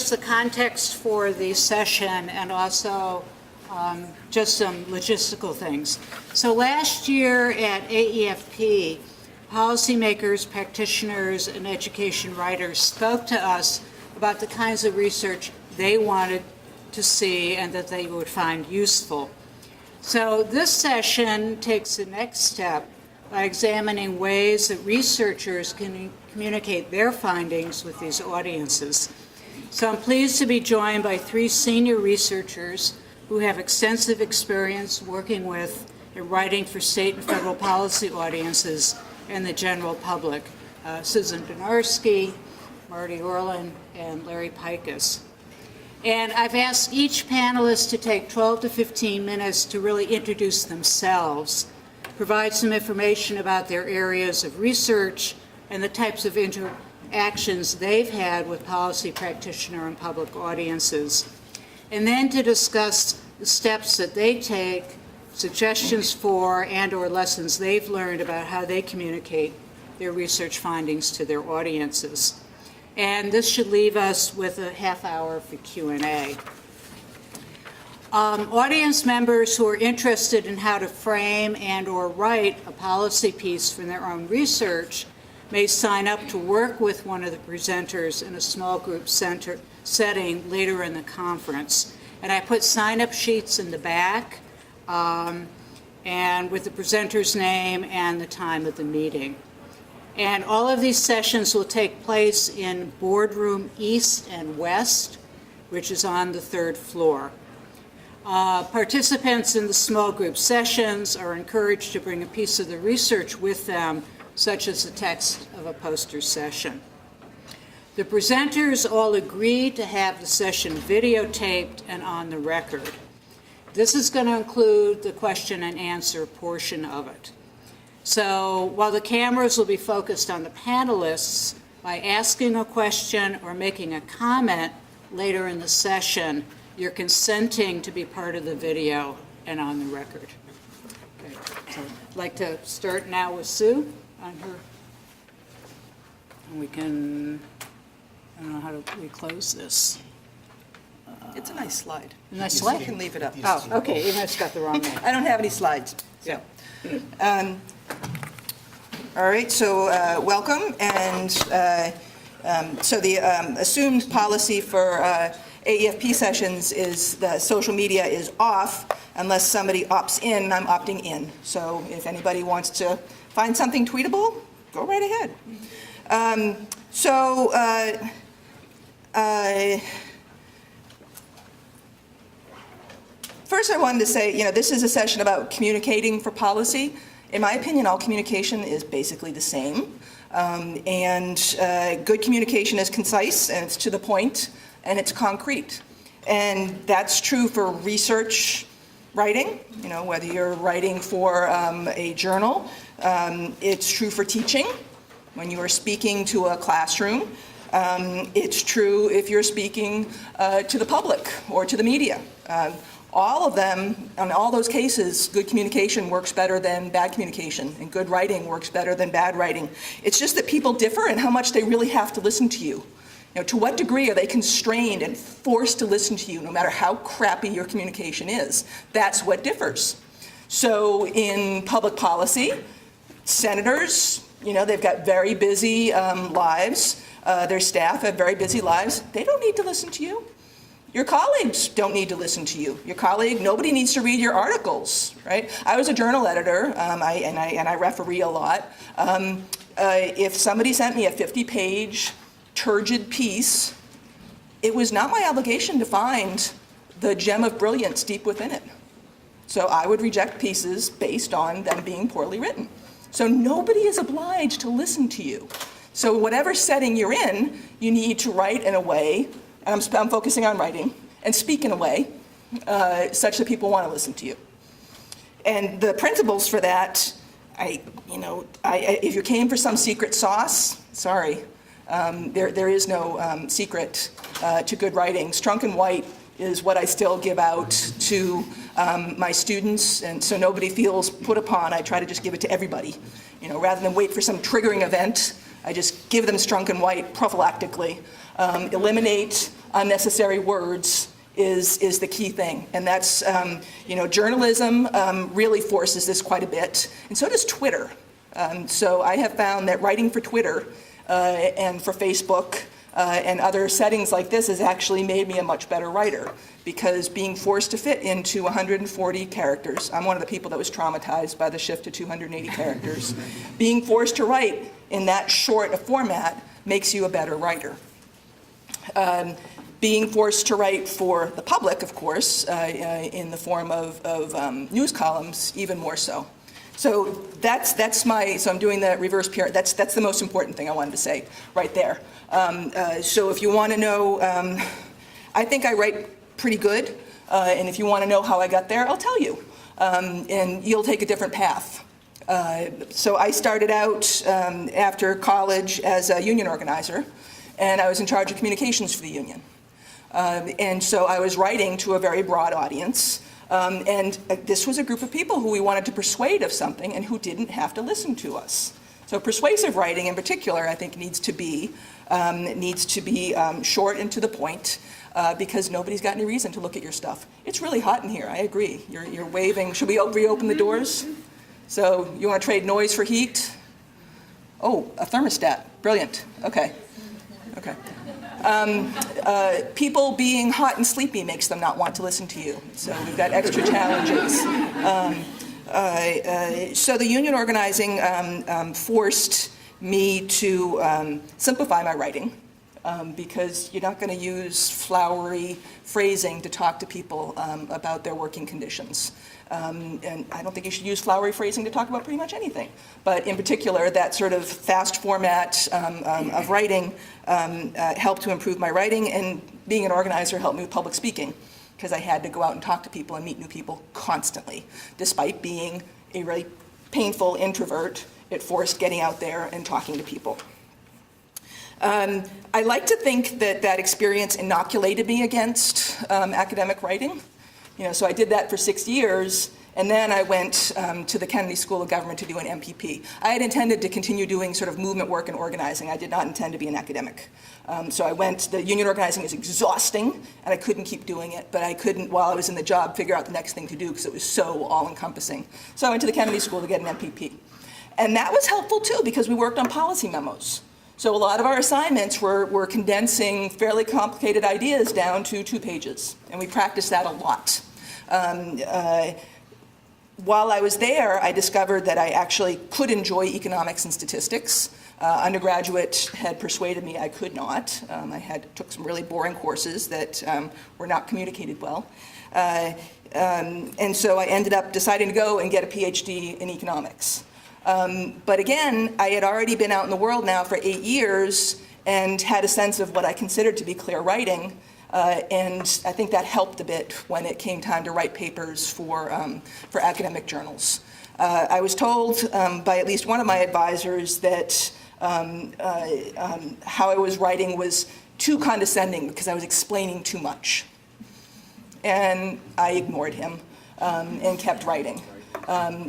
just the context for the session and also just some logistical things. So last year at AEFP, policymakers, practitioners, and education writers spoke to us about the kinds of research they wanted to see and that they would find useful. So this session takes the next step by examining ways that researchers can communicate their findings with these audiences. So I'm pleased to be joined by 3 senior researchers who have extensive experience working with and writing for state and federal policy audiences and the general public, Susan Dynarski, Marty Orland, and Larry PICUS. And I've asked each panelist to take 12 to 15 minutes to really introduce themselves, provide some information about their areas of research and the types of interactions they've had with policy practitioner and public audiences, and then to discuss the steps that they take, suggestions for and/or lessons they've learned about how they communicate their research findings to their audiences. And this should leave us with a half hour for Q&A. Audience members who are interested in how to frame and/or write a policy piece from their own research may sign up to work with one of the presenters in a small group setting later in the conference. And I put sign-up sheets in the back and with the presenter's name and the time of the meeting. And all of these sessions will take place in Boardroom East and West, which is on the 3rd floor. Participants in the small group sessions are encouraged to bring a piece of the research with them, such as the text of a poster session. The presenters all agreed to have the session videotaped and on the record. This is going to include the question and answer portion of it. So while the cameras will be focused on the panelists, by asking a question or making a comment later in the session, you're consenting to be part of the video and on the record. Okay. So I'd like to start now with Sue on her. And we can, I don't know how do we close this. It's a nice slide. A nice slide? You can leave it up. Oh, okay, you must have got the wrong name. I don't have any slides. Yeah. All right, so welcome. And so the assumed policy for AEFP sessions is that social media is off unless somebody opts in. I'm opting in. So if anybody wants to find something tweetable, go right ahead. First, I wanted to say, this is a session about communicating for policy. In my opinion, all communication is basically the same. Good communication is concise, and it's to the point, and it's concrete. And that's true for research writing, whether you're writing for a journal. It's true for teaching, when you are speaking to a classroom. It's true if you're speaking to the public or to the media. All of them, in all those cases, good communication works better than bad communication, and good writing works better than bad writing. It's just that people differ in how much they really have to listen to you. To what degree are they constrained and forced to listen to you, no matter how crappy your communication is? That's what differs. So in public policy, senators, they've got very busy lives. Their staff have very busy lives. They don't need to listen to you. Your colleagues don't need to listen to you. Nobody needs to read your articles, right? I was a journal editor, and I referee a lot. If somebody sent me a 50-page turgid piece, it was not my obligation to find the gem of brilliance deep within it. So I would reject pieces based on them being poorly written. So nobody is obliged to listen to you. So whatever setting you're in, you need to write in a way, and I'm focusing on writing, and speak in a way such that people want to listen to you. And the principles for that, if you came for some secret sauce, sorry, there is no secret to good writing. Strunk and white is what I still give out to my students, and so nobody feels put upon. I try to just give it to everybody. Rather than wait for some triggering event, I just give them strunk and white prophylactically. Eliminate unnecessary words is the key thing. And that's, journalism really forces this quite a bit, and so does Twitter. So I have found that writing for Twitter and for Facebook and other settings like this has actually made me a much better writer, because being forced to fit into 140 characters, I'm one of the people that was traumatized by the shift to 280 characters, being forced to write in that short a format makes you a better writer. Being forced to write for the public, of course, in the form of news columns, even more so. So that's my, so I'm doing the reverse PR. That's the most important thing I wanted to say right there. So if you want to know, I think I write pretty good, and if you want to know how I got there, I'll tell you, and you'll take a different path. So I started out after college as a union organizer, and I was in charge of communications for the union. And so I was writing to a very broad audience, and this was a group of people who we wanted to persuade of something and who didn't have to listen to us. So persuasive writing in particular, I think, needs to be short and to the point, because nobody's got any reason to look at your stuff. It's really hot in here, I agree. You're waving. Should we reopen the doors? So you want to trade noise for heat? Oh, a thermostat. Brilliant. Okay. Okay. People being hot and sleepy makes them not want to listen to you. So we've got extra challenges. So the union organizing forced me to simplify my writing, because you're not going to use flowery phrasing to talk to people about their working conditions. And I don't think you should use flowery phrasing to talk about pretty much anything. But in particular, that sort of fast format of writing helped to improve my writing, and being an organizer helped me with public speaking, because I had to go out and talk to people and meet new people constantly. Despite being a really painful introvert, it forced getting out there and talking to people. I like to think that experience inoculated me against academic writing. So I did that for 6 years, and then I went to the Kennedy School of Government to do an MPP. I had intended to continue doing sort of movement work and organizing. I did not intend to be an academic. So I went, the union organizing is exhausting, and I couldn't keep doing it, but I couldn't, while I was in the job, figure out the next thing to do because it was so all-encompassing. So I went to the Kennedy School to get an MPP. And that was helpful too, because we worked on policy memos. So a lot of our assignments were condensing fairly complicated ideas down to 2 pages, and we practiced that a lot. While I was there, I discovered that I actually could enjoy economics and statistics. Undergraduate had persuaded me I could not. I took some really boring courses that were not communicated well. And so I ended up deciding to go and get a PhD in economics. But again, I had already been out in the world now for 8 years and had a sense of what I considered to be clear writing. And I think that helped a bit when it came time to write papers for academic journals. I was told by at least one of my advisors that how I was writing was too condescending because I was explaining too much. And I ignored him and kept writing.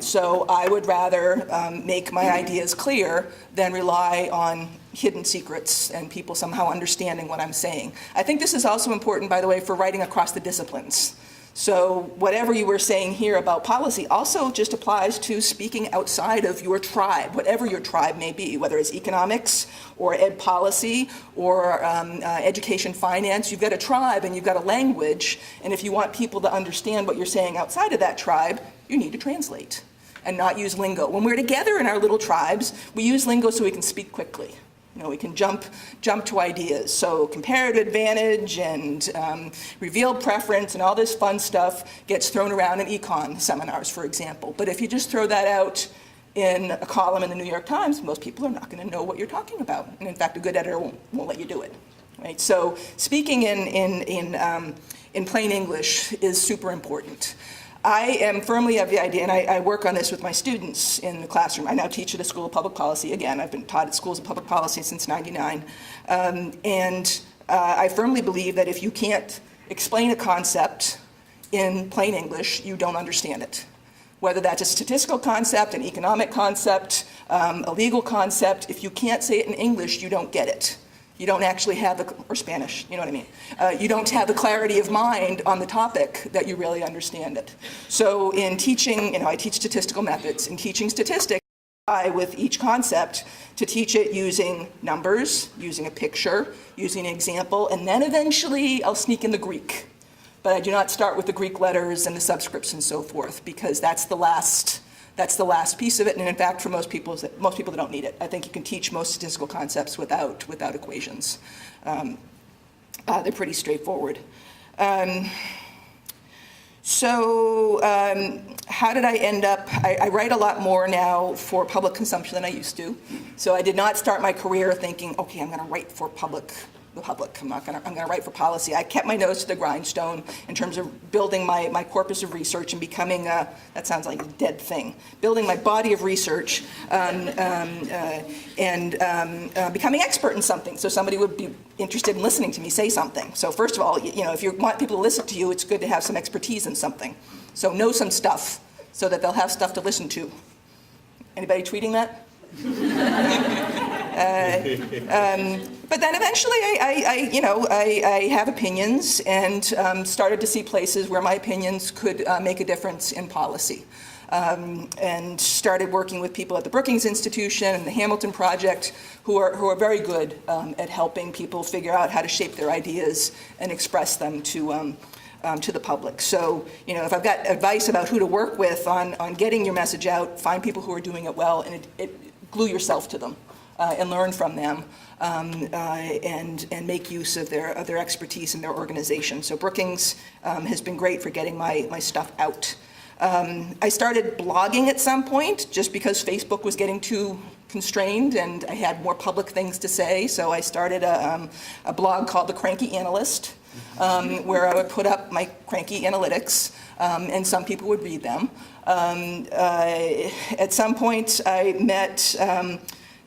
So I would rather make my ideas clear than rely on hidden secrets and people somehow understanding what I'm saying. I think this is also important, by the way, for writing across the disciplines. So whatever you were saying here about policy also just applies to speaking outside of your tribe, whatever your tribe may be, whether it's economics or ed policy or education finance. You've got a tribe and you've got a language, and if you want people to understand what you're saying outside of that tribe, you need to translate and not use lingo. When we're together in our little tribes, we use lingo so we can speak quickly. We can jump to ideas. So comparative advantage and revealed preference and all this fun stuff gets thrown around in econ seminars, for example. But if you just throw that out in a column in the New York Times, most people are not going to know what you're talking about. And in fact, a good editor won't let you do it. Right? So speaking in plain English is super important. I am firmly of the idea, and I work on this with my students in the classroom. I now teach at a School of Public Policy. Again, I've been taught at schools of public policy since '99. I firmly believe that if you can't explain a concept in plain English, you don't understand it. Whether that's a statistical concept, an economic concept, a legal concept, if you can't say it in English, you don't get it. You don't actually have or Spanish, you know what I mean? You don't have the clarity of mind on the topic that you really understand it. So in teaching, I teach statistical methods. In teaching statistics, I try with each concept to teach it using numbers, using a picture, using an example, and then eventually I'll sneak in the Greek. But I do not start with the Greek letters and the subscripts and so forth, because that's the last piece of it. And in fact, for most people that don't need it. I think you can teach most statistical concepts without equations. They're pretty straightforward. How did I end up? I write a lot more now for public consumption than I used to. So I did not start my career thinking, okay, I'm going to write for the public. I'm going to write for policy. I kept my nose to the grindstone in terms of building my corpus of research and becoming that sounds like a dead thing, building my body of research and becoming expert in something. So somebody would be interested in listening to me say something. So first of all, if you want people to listen to you, it's good to have some expertise in something. So know some stuff so that they'll have stuff to listen to. Anybody tweeting that? But then eventually I have opinions and started to see places where my opinions could make a difference in policy. And started working with people at the Brookings Institution and the Hamilton Project who are very good at helping people figure out how to shape their ideas and express them to the public. So, if I've got advice about who to work with on getting your message out, find people who are doing it well and glue yourself to them and learn from them and make use of their expertise in their organization. So Brookings has been great for getting my stuff out. I started blogging at some point just because Facebook was getting too constrained and I had more public things to say. So I started a blog called The Cranky Analyst, where I would put up my cranky analytics and some people would read them. At some point I met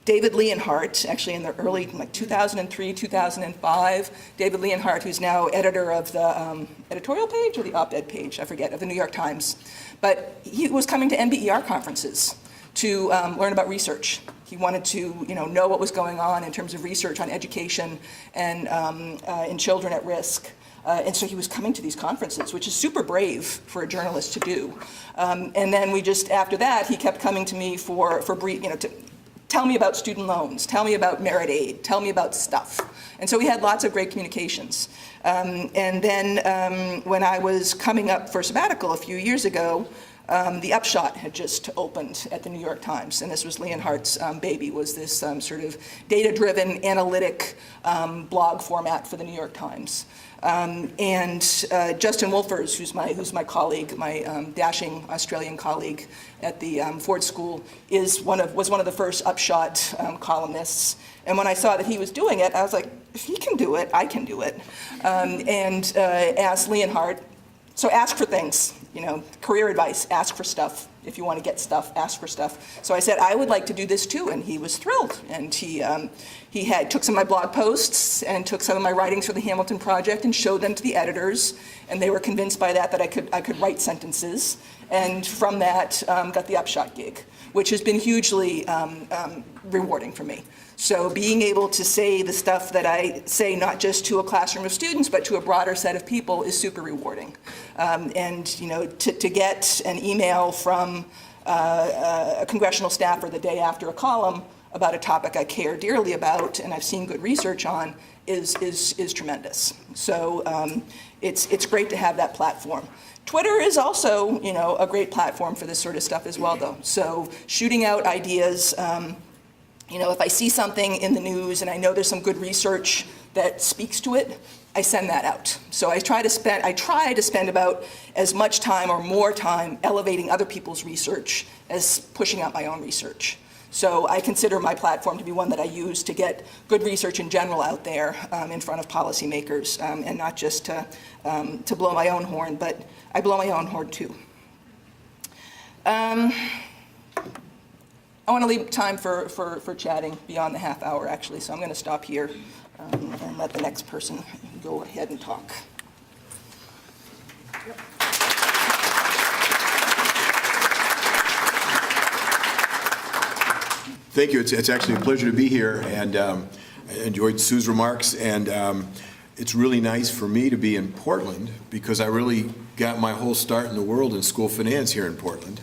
David Leonhardt, actually in the early, 2003, 2005. David Leonhardt, who's now editor of the editorial page or the op-ed page, I forget, of the New York Times. But he was coming to NBER conferences to learn about research. He wanted to, know what was going on in terms of research on education and in children at risk. And so he was coming to these conferences, which is super brave for a journalist to do. And then after that, he kept coming to me for brief, to tell me about student loans, tell me about merit aid, tell me about stuff. And so we had lots of great communications. And then when I was coming up for sabbatical a few years ago, the Upshot had just opened at the New York Times, and this was Leonhardt's baby, was this sort of data-driven, analytic blog format for the New York Times. And Justin Wolfers, who's my colleague, my dashing Australian colleague at the Ford School, was one of the first Upshot columnists. And when I saw that he was doing it, I was like, if he can do it, I can do it. And asked Leonhardt, so ask for things, career advice, ask for stuff. If you want to get stuff, ask for stuff. So I said, I would like to do this too, and he was thrilled. And he took some of my blog posts and took some of my writings for the Hamilton Project and showed them to the editors, and they were convinced by that I could write sentences. And from that, got the Upshot gig, which has been hugely rewarding for me. So being able to say the stuff that I say, not just to a classroom of students, but to a broader set of people, is super rewarding. And to get an email from a congressional staffer the day after a column about a topic I care dearly about and I've seen good research on is tremendous. So it's great to have that platform. Twitter is also, a great platform for this sort of stuff as well, though. So shooting out ideas. If I see something in the news and I know there's some good research that speaks to it, I send that out. So I try to spend about as much time or more time elevating other people's research as pushing out my own research. So I consider my platform to be one that I use to get good research in general out there in front of policymakers, and not just to blow my own horn, but I blow my own horn too. I want to leave time for chatting beyond the half hour, actually, so I'm going to stop here and let the next person go ahead and talk. Thank you. It's actually a pleasure to be here, and I enjoyed Sue's remarks, and it's really nice for me to be in Portland because I really got my whole start in the world in school finance here in Portland.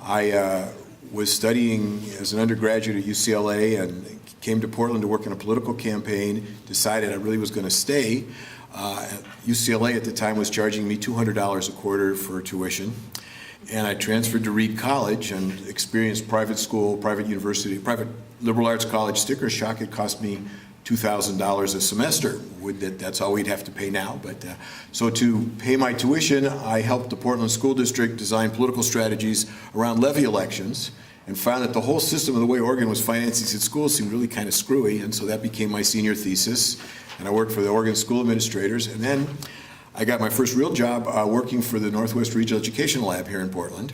I was studying as an undergraduate at UCLA and came to Portland to work in a political campaign, decided I really was going to stay. UCLA at the time was charging me $200 a quarter for tuition, and I transferred to Reed College and experienced private school, private university, private liberal arts college sticker shock. It cost me $2,000 a semester. That's all we'd have to pay now. But so to pay my tuition, I helped the Portland School District design political strategies around levy elections and found that the whole system of the way Oregon was financing its schools seemed really kind of screwy, and so that became my senior thesis. And I worked for the Oregon School Administrators, and then I got my first real job working for the Northwest Regional Education Lab here in Portland.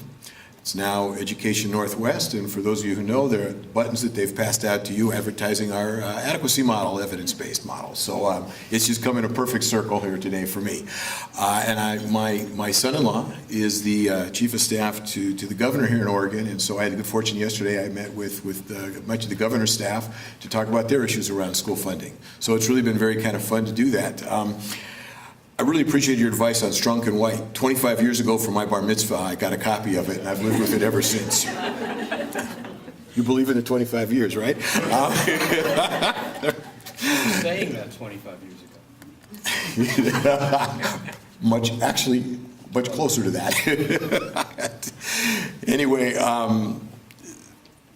It's now Education Northwest, and for those of you who know, there are buttons that they've passed out to you advertising our adequacy model, evidence-based model. So it's just come in a perfect circle here today for me. And my son-in-law is the chief of staff to the governor here in Oregon, and so I had the good fortune yesterday, I met with much of the governor's staff to talk about their issues around school funding. So it's really been very kind of fun to do that. I really appreciate your advice on Strunk and White. 25 years ago for my bar mitzvah, I got a copy of it, and I've lived with it ever since. You believe in it 25 years, right? Saying that 25 years ago. Much closer to that. Anyway,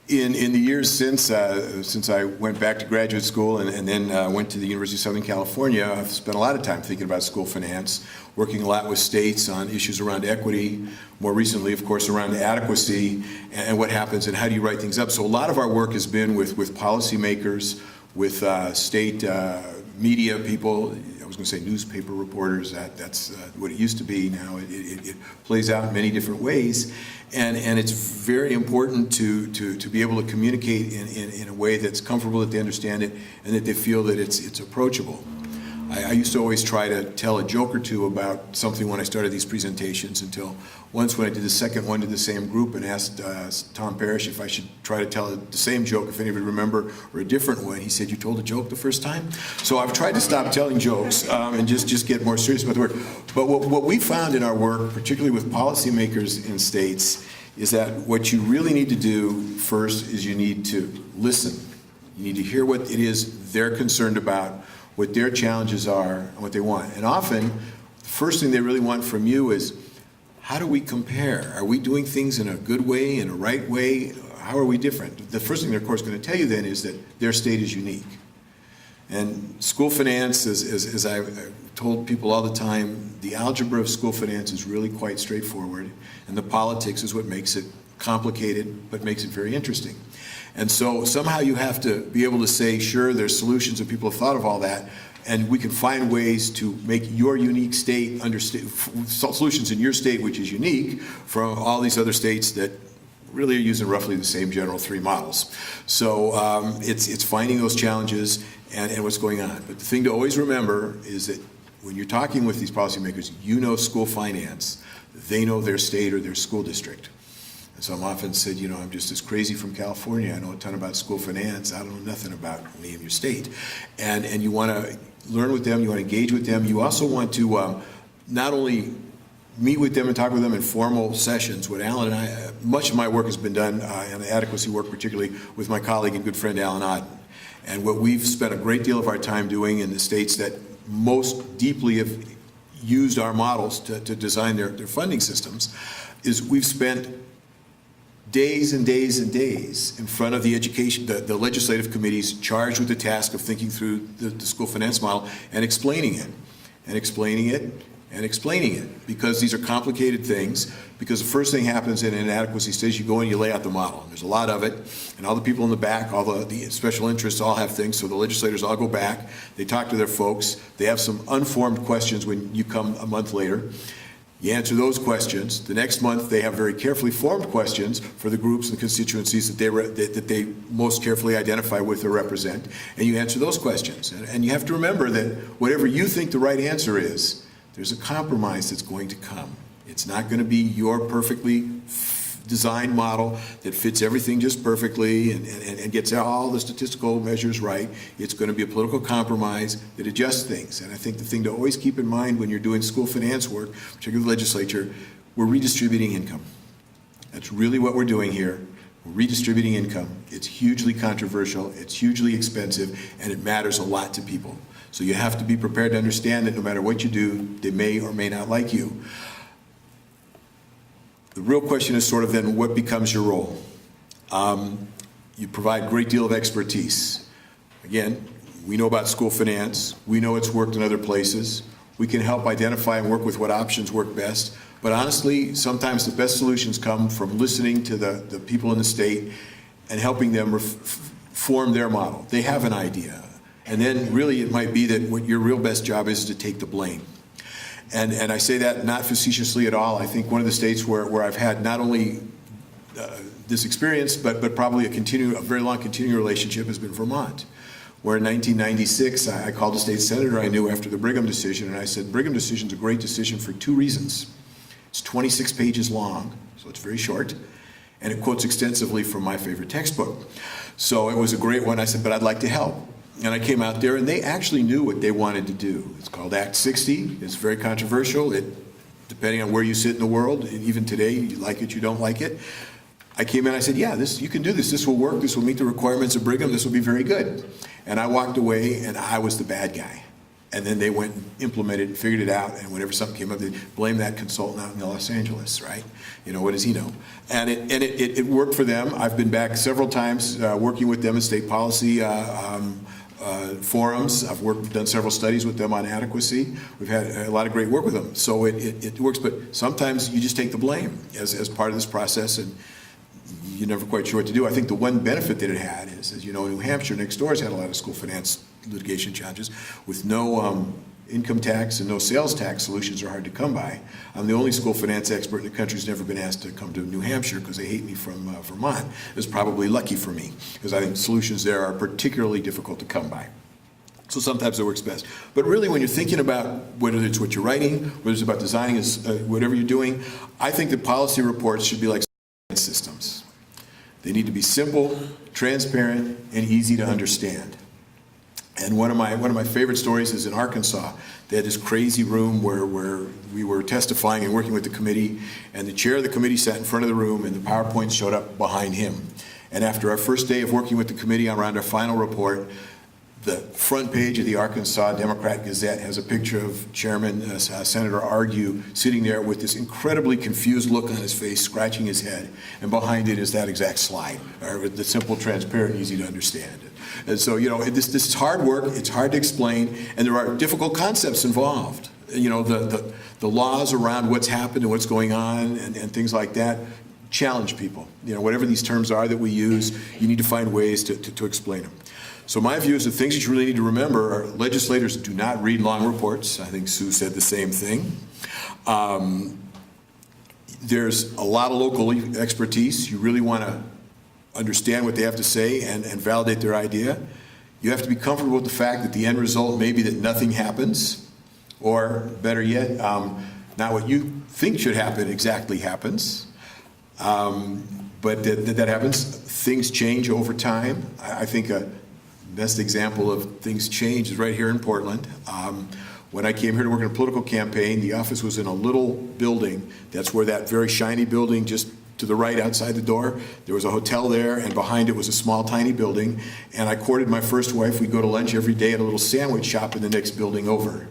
in the years since I went back to graduate school and then went to the University of Southern California, I've spent a lot of time thinking about school finance, working a lot with states on issues around equity, more recently, of course, around adequacy and what happens and how do you write things up. So a lot of our work has been with policymakers, with state media people. I was going to say newspaper reporters. That's what it used to be. Now it plays out in many different ways. And it's very important to be able to communicate in a way that's comfortable, that they understand it, and that they feel that it's approachable. I used to always try to tell a joke or two about something when I started these presentations, until once when I did the second one to the same group and asked Tom Parrish if I should try to tell the same joke, if anybody remember, or a different one. He said, "You told a joke the first time?" So I've tried to stop telling jokes and just get more serious about the work. But what we found in our work, particularly with policymakers in states, is that what you really need to do first is you need to listen. You need to hear what it is they're concerned about, what their challenges are, and what they want. And often, the first thing they really want from you is, how do we compare? Are we doing things in a good way, in a right way? How are we different? The first thing they're, of course, going to tell you then is that their state is unique. And school finance, as I've told people all the time, the algebra of school finance is really quite straightforward, and the politics is what makes it complicated, but makes it very interesting. And so somehow you have to be able to say, sure, there's solutions and people have thought of all that, and we can find ways to make your unique state solutions in your state, which is unique from all these other states that really are using roughly the same general three models. So it's finding those challenges and what's going on. But the thing to always remember is that when you're talking with these policymakers, you know school finance, they know their state or their school district. And so I'm often said, you know, I'm just as crazy from California. I know a ton about school finance. I don't know nothing about any of your state. And you want to learn with them, you want to engage with them. You also want to not only meet with them and talk with them in formal sessions. What Alan and I, much of my work has been done in adequacy work, particularly with my colleague and good friend Alan Odden. And what we've spent a great deal of our time doing in the states that most deeply have used our models to design their funding systems is we've spent days and days and days in front of the legislative committees charged with the task of thinking through the school finance model and explaining it, and explaining it, and explaining it, because these are complicated things. Because the first thing happens in an adequacy stage, you go and you lay out the model. And there's a lot of it, and all the people in the back, all the special interests all have things, so the legislators all go back, they talk to their folks, they have some unformed questions when you come a month later. You answer those questions. The next month, they have very carefully formed questions for the groups and constituencies that they most carefully identify with or represent, and you answer those questions. And you have to remember that whatever you think the right answer is, there's a compromise that's going to come. It's not going to be your perfectly design model that fits everything just perfectly and gets all the statistical measures right. It's going to be a political compromise that adjusts things. And I think the thing to always keep in mind when you're doing school finance work, particularly the legislature, we're redistributing income. That's really what we're doing here. We're redistributing income. It's hugely controversial, it's hugely expensive, and it matters a lot to people. So you have to be prepared to understand that no matter what you do, they may or may not like you. The real question is sort of then what becomes your role? You provide a great deal of expertise. Again, we know about school finance. We know it's worked in other places. We can help identify and work with what options work best. But honestly, sometimes the best solutions come from listening to the people in the state and helping them form their model. They have an idea. And then really it might be that what your real best job is to take the blame. And I say that not facetiously at all. I think one of the states where I've had not only this experience, but probably a very long continuing relationship has been Vermont, where in 1996, I called a state senator I knew after the Brigham decision, and I said, Brigham decision is a great decision for 2 reasons. It's 26 pages long, so it's very short, and it quotes extensively from my favorite textbook. So it was a great one. I said, but I'd like to help. And I came out there, and they actually knew what they wanted to do. It's called Act 60. It's very controversial. Depending on where you sit in the world, even today, you like it, you don't like it. I came in, I said, yeah, you can do this. This will work. This will meet the requirements of Brigham. This will be very good. And I walked away, and I was the bad guy. And then they went and implemented and figured it out, and whenever something came up, they blamed that consultant out in Los Angeles, right? You know, what does he know? And it worked for them. I've been back several times working with them in state policy forums. I've done several studies with them on adequacy. We've had a lot of great work with them. So it works, but sometimes you just take the blame as part of this process, and you're never quite sure what to do. I think the one benefit that it had is, as you know, New Hampshire next door has had a lot of school finance litigation challenges with no income tax and no sales tax. Solutions are hard to come by. I'm the only school finance expert in the country who's never been asked to come to New Hampshire because they hate me from Vermont. It's probably lucky for me because I think solutions there are particularly difficult to come by. So sometimes it works best. But really, when you're thinking about whether it's what you're writing, whether it's about designing, whatever you're doing, I think that policy reports should be like systems. They need to be simple, transparent, and easy to understand. And one of my favorite stories is in Arkansas. They had this crazy room where we were testifying and working with the committee, and the chair of the committee sat in front of the room, and the PowerPoint showed up behind him. And after our first day of working with the committee around our final report, the front page of the Arkansas Democrat Gazette has a picture of Chairman Senator Argue sitting there with this incredibly confused look on his face, scratching his head, and behind it is that exact slide, the simple, transparent, easy to understand. And so, you know, this is hard work, it's hard to explain, and there are difficult concepts involved. You know, the laws around what's happened and what's going on and things like that challenge people. You know, whatever these terms are that we use, you need to find ways to explain them. So my view is the things that you really need to remember are legislators do not read long reports. I think Sue said the same thing. There's a lot of local expertise. You really want to understand what they have to say and validate their idea. You have to be comfortable with the fact that the end result may be that nothing happens, or better yet, not what you think should happen exactly happens. But that happens. Things change over time. I think best example of things change is right here in Portland. When I came here to work in a political campaign, the office was in a little building. That's where that very shiny building just to the right outside the door, there was a hotel there, and behind it was a small, tiny building. And I courted my first wife. We'd go to lunch every day at a little sandwich shop in the next building over.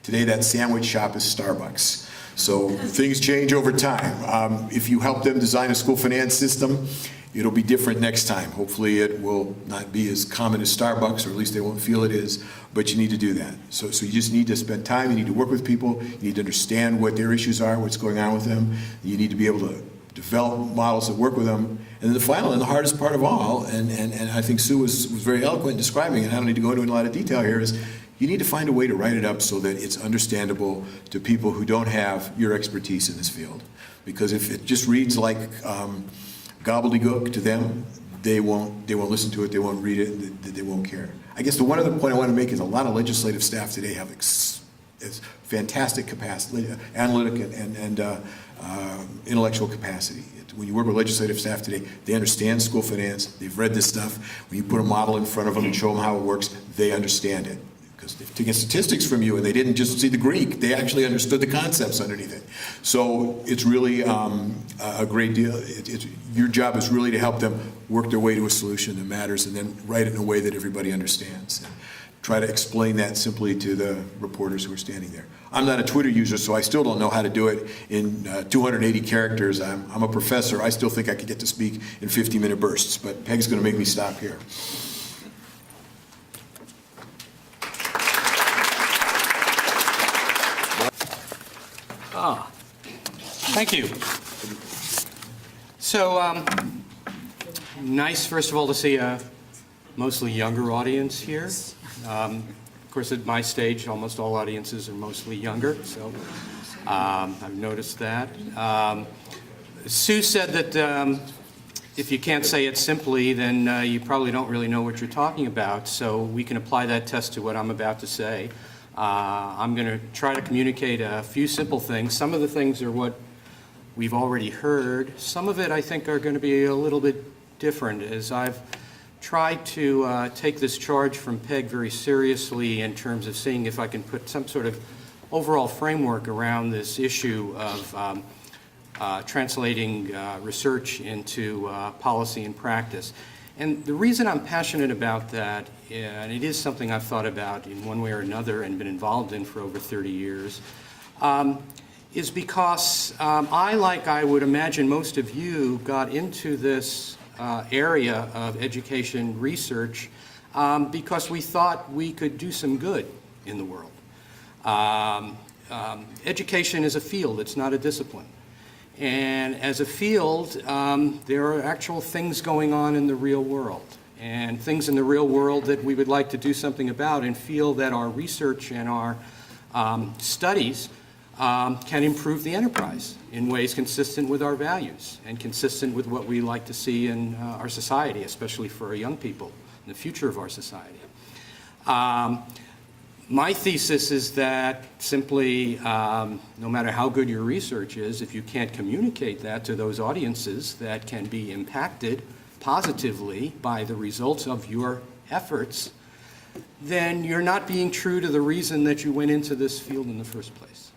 Today, that sandwich shop is Starbucks. So things change over time. If you help them design a school finance system, it'll be different next time. Hopefully it will not be as common as Starbucks, or at least they won't feel it is, but you need to do that. So you just need to spend time, you need to work with people, you need to understand what their issues are, what's going on with them, you need to be able to develop models that work with them. And then the final and the hardest part of all, and I think Sue was very eloquent in describing it, and I don't need to go into a lot of detail here, is you need to find a way to write it up so that it's understandable to people who don't have your expertise in this field. Because if it just reads like gobbledygook to them, they won't listen to it, they won't read it, they won't care. I guess the one other point I want to make is a lot of legislative staff today have fantastic capacity, analytic and intellectual capacity. When you work with legislative staff today, they understand school finance, they've read this stuff. When you put a model in front of them and show them how it works, they understand it. Because they've taken statistics from you and they didn't just see the Greek, they actually understood the concepts underneath it. So it's really a great deal. Your job is really to help them work their way to a solution that matters and then write it in a way that everybody understands. And try to explain that simply to the reporters who are standing there. I'm not a Twitter user, so I still don't know how to do it in 280 characters. I'm a professor. I still think I could get to speak in 50-minute bursts, but Peg's going to make me stop here. Thank you. So, nice, first of all, to see a mostly younger audience here. Of course, at my stage, almost all audiences are mostly younger, so I've noticed that. Sue said that if you can't say it simply, then you probably don't really know what you're talking about, so we can apply that test to what I'm about to say. I'm going to try to communicate a few simple things. Some of the things are what we've already heard. Some of it, I think, are going to be a little bit different, as I've tried to take this charge from Peg very seriously in terms of seeing if I can put some sort of overall framework around this issue of translating research into policy and practice. And the reason I'm passionate about that, and it is something I've thought about in one way or another and been involved in for over 30 years, is because I would imagine most of you, got into this area of education research because we thought we could do some good in the world. Education is a field, it's not a discipline. And as a field, there are actual things going on in the real world, and things in the real world that we would like to do something about and feel that our research and our studies can improve the enterprise in ways consistent with our values and consistent with what we like to see in our society, especially for our young people, in the future of our society. My thesis is that simply, no matter how good your research is, if you can't communicate that to those audiences that can be impacted positively by the results of your efforts, then you're not being true to the reason that you went into this field in the first place.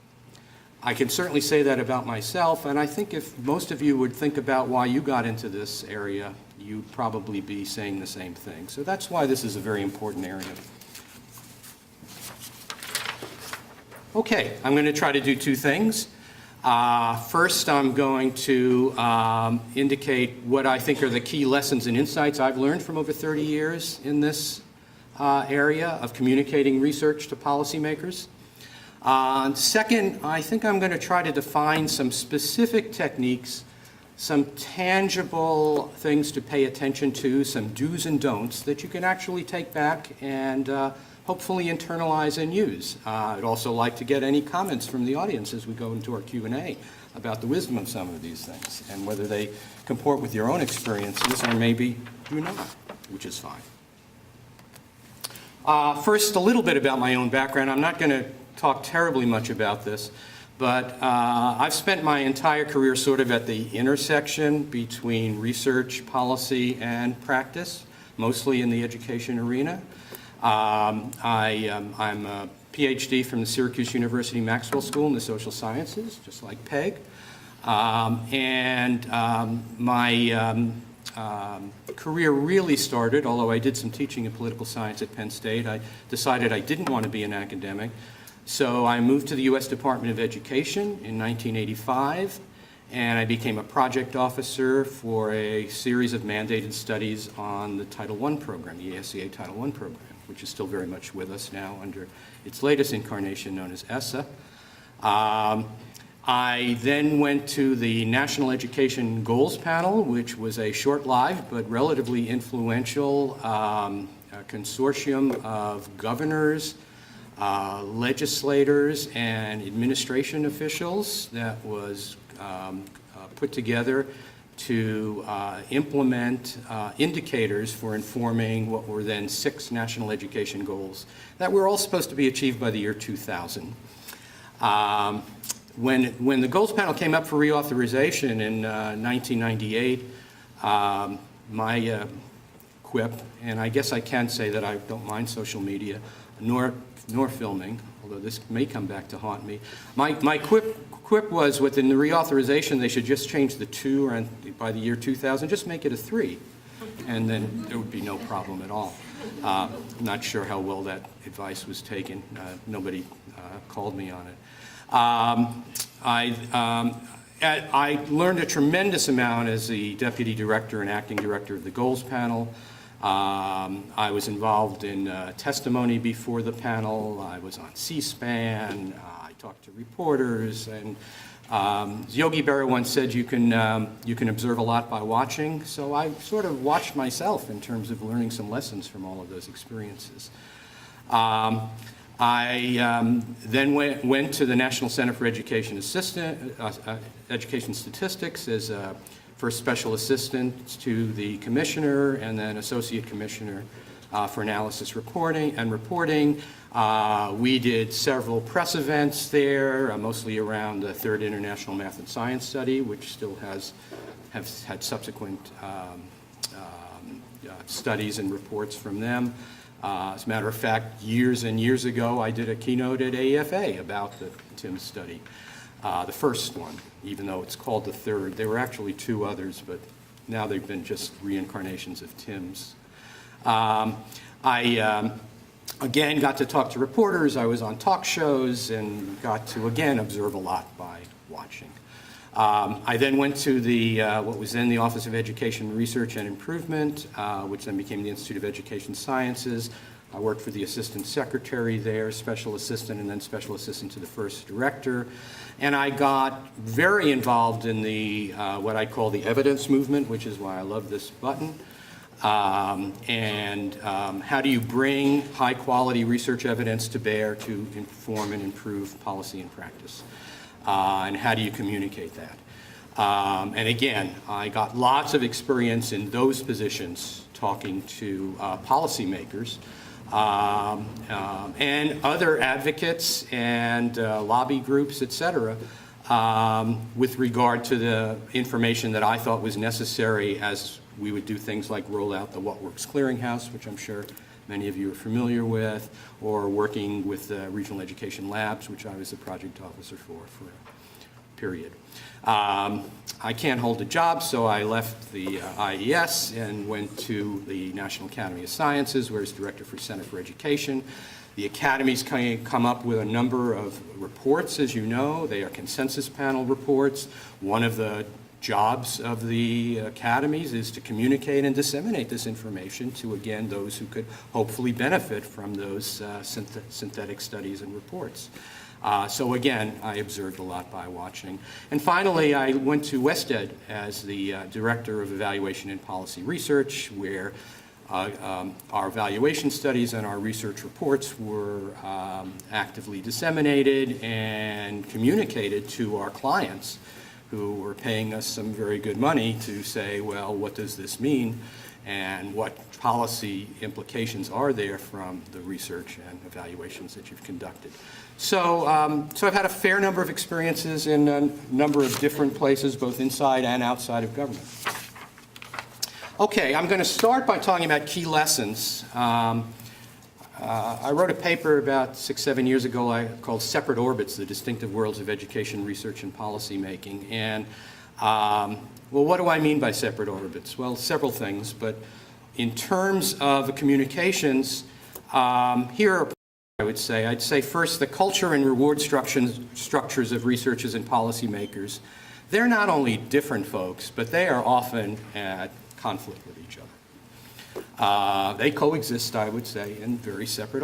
I can certainly say that about myself, and I think if most of you would think about why you got into this area, you'd probably be saying the same thing. So that's why this is a very important area. Okay, I'm going to try to do two things. First, I'm going to indicate what I think are the key lessons and insights I've learned from over 30 years in this area of communicating research to policymakers. Second, I think I'm going to try to define some specific techniques, some tangible things to pay attention to, some do's and don'ts that you can actually take back and hopefully internalize and use. I'd also like to get any comments from the audience as we go into our Q&A about the wisdom of some of these things and whether they comport with your own experiences or maybe do not, which is fine. First, a little bit about my own background. I'm not going to talk terribly much about this, but I've spent my entire career sort of at the intersection between research, policy, and practice, mostly in the education arena. I'm a PhD from the Syracuse University Maxwell School in the social sciences, just like Peg. My career really started, although I did some teaching in political science at Penn State. I decided I didn't want to be an academic. So I moved to the U.S. Department of Education in 1985, and I became a project officer for a series of mandated studies on the Title I program, the ASCA Title I program, which is still very much with us now under its latest incarnation known as ESSA. I then went to the National Education Goals Panel, which was a short-lived but relatively influential consortium of governors, legislators, and administration officials that was put together to implement indicators for informing what were then 6 national education goals that were all supposed to be achieved by the year 2000. when the goals panel came up for reauthorization in 1998, my quip, and I guess I can say that I don't mind social media, nor filming, although this may come back to haunt me. My quip was within the reauthorization, they should just change the 2, and by the year 2000, just make it a 3, and then there would be no problem at all. I'm not sure how well that advice was taken. Nobody called me on it. I learned a tremendous amount as the deputy director and acting director of the goals panel. I was involved in testimony before the panel. I was on C-SPAN. I talked to reporters. And Yogi Berra once said you can observe a lot by watching. So I sort of watched myself in terms of learning some lessons from all of those experiences. I then went to the National Center for Education Statistics as first special assistant to the commissioner and then associate commissioner for analysis reporting. We did several press events there, mostly around the Third International Math and Science Study, which still has had subsequent studies and reports from them. As a matter of fact, years and years ago, I did a keynote at AEFA about the TIMS study, the first one, even though it's called the third. There were actually 2 others, but now they've been just reincarnations of TIMS. I, again, got to talk to reporters. I was on talk shows and got to, again, observe a lot by watching. I then went to the what was then the Office of Education Research and Improvement, which then became the Institute of Education Sciences. I worked for the assistant secretary there, special assistant, and then special assistant to the first director. And I got very involved in the what I call the evidence movement, which is why I love this button. How do you bring high-quality research evidence to bear to inform and improve policy and practice? And how do you communicate that? And again, I got lots of experience in those positions talking to policymakers and other advocates and lobby groups, et cetera, with regard to the information that I thought was necessary as we would do things like roll out the What Works Clearinghouse, which I'm sure many of you are familiar with, or working with the Regional Education Labs, which I was the project officer for a period. I can't hold a job, so I left the IES and went to the National Academy of Sciences, where I was director for Center for Education. The academies come up with a number of reports, as you know. They are consensus panel reports. One of the jobs of the academies is to communicate and disseminate this information to, again, those who could hopefully benefit from those synthetic studies and reports. So again, I observed a lot by watching. And finally, I went to WestEd as the Director of Evaluation and Policy Research, where our evaluation studies and our research reports were actively disseminated and communicated to our clients, who were paying us some very good money to say, well, what does this mean? And what policy implications are there from the research and evaluations that you've conducted. So I've had a fair number of experiences in a number of different places, both inside and outside of government. Okay, I'm going to start by talking about key lessons. I wrote a paper about 6-7 years ago called Separate Orbits, the Distinctive Worlds of Education, Research, and Policy Making. And well, what do I mean by separate orbits? Well, several things, but in terms of the communications, here are, I'd say first, the culture and reward structures of researchers and policymakers. They're not only different folks, but they are often at conflict with each other. They coexist, I would say, in very separate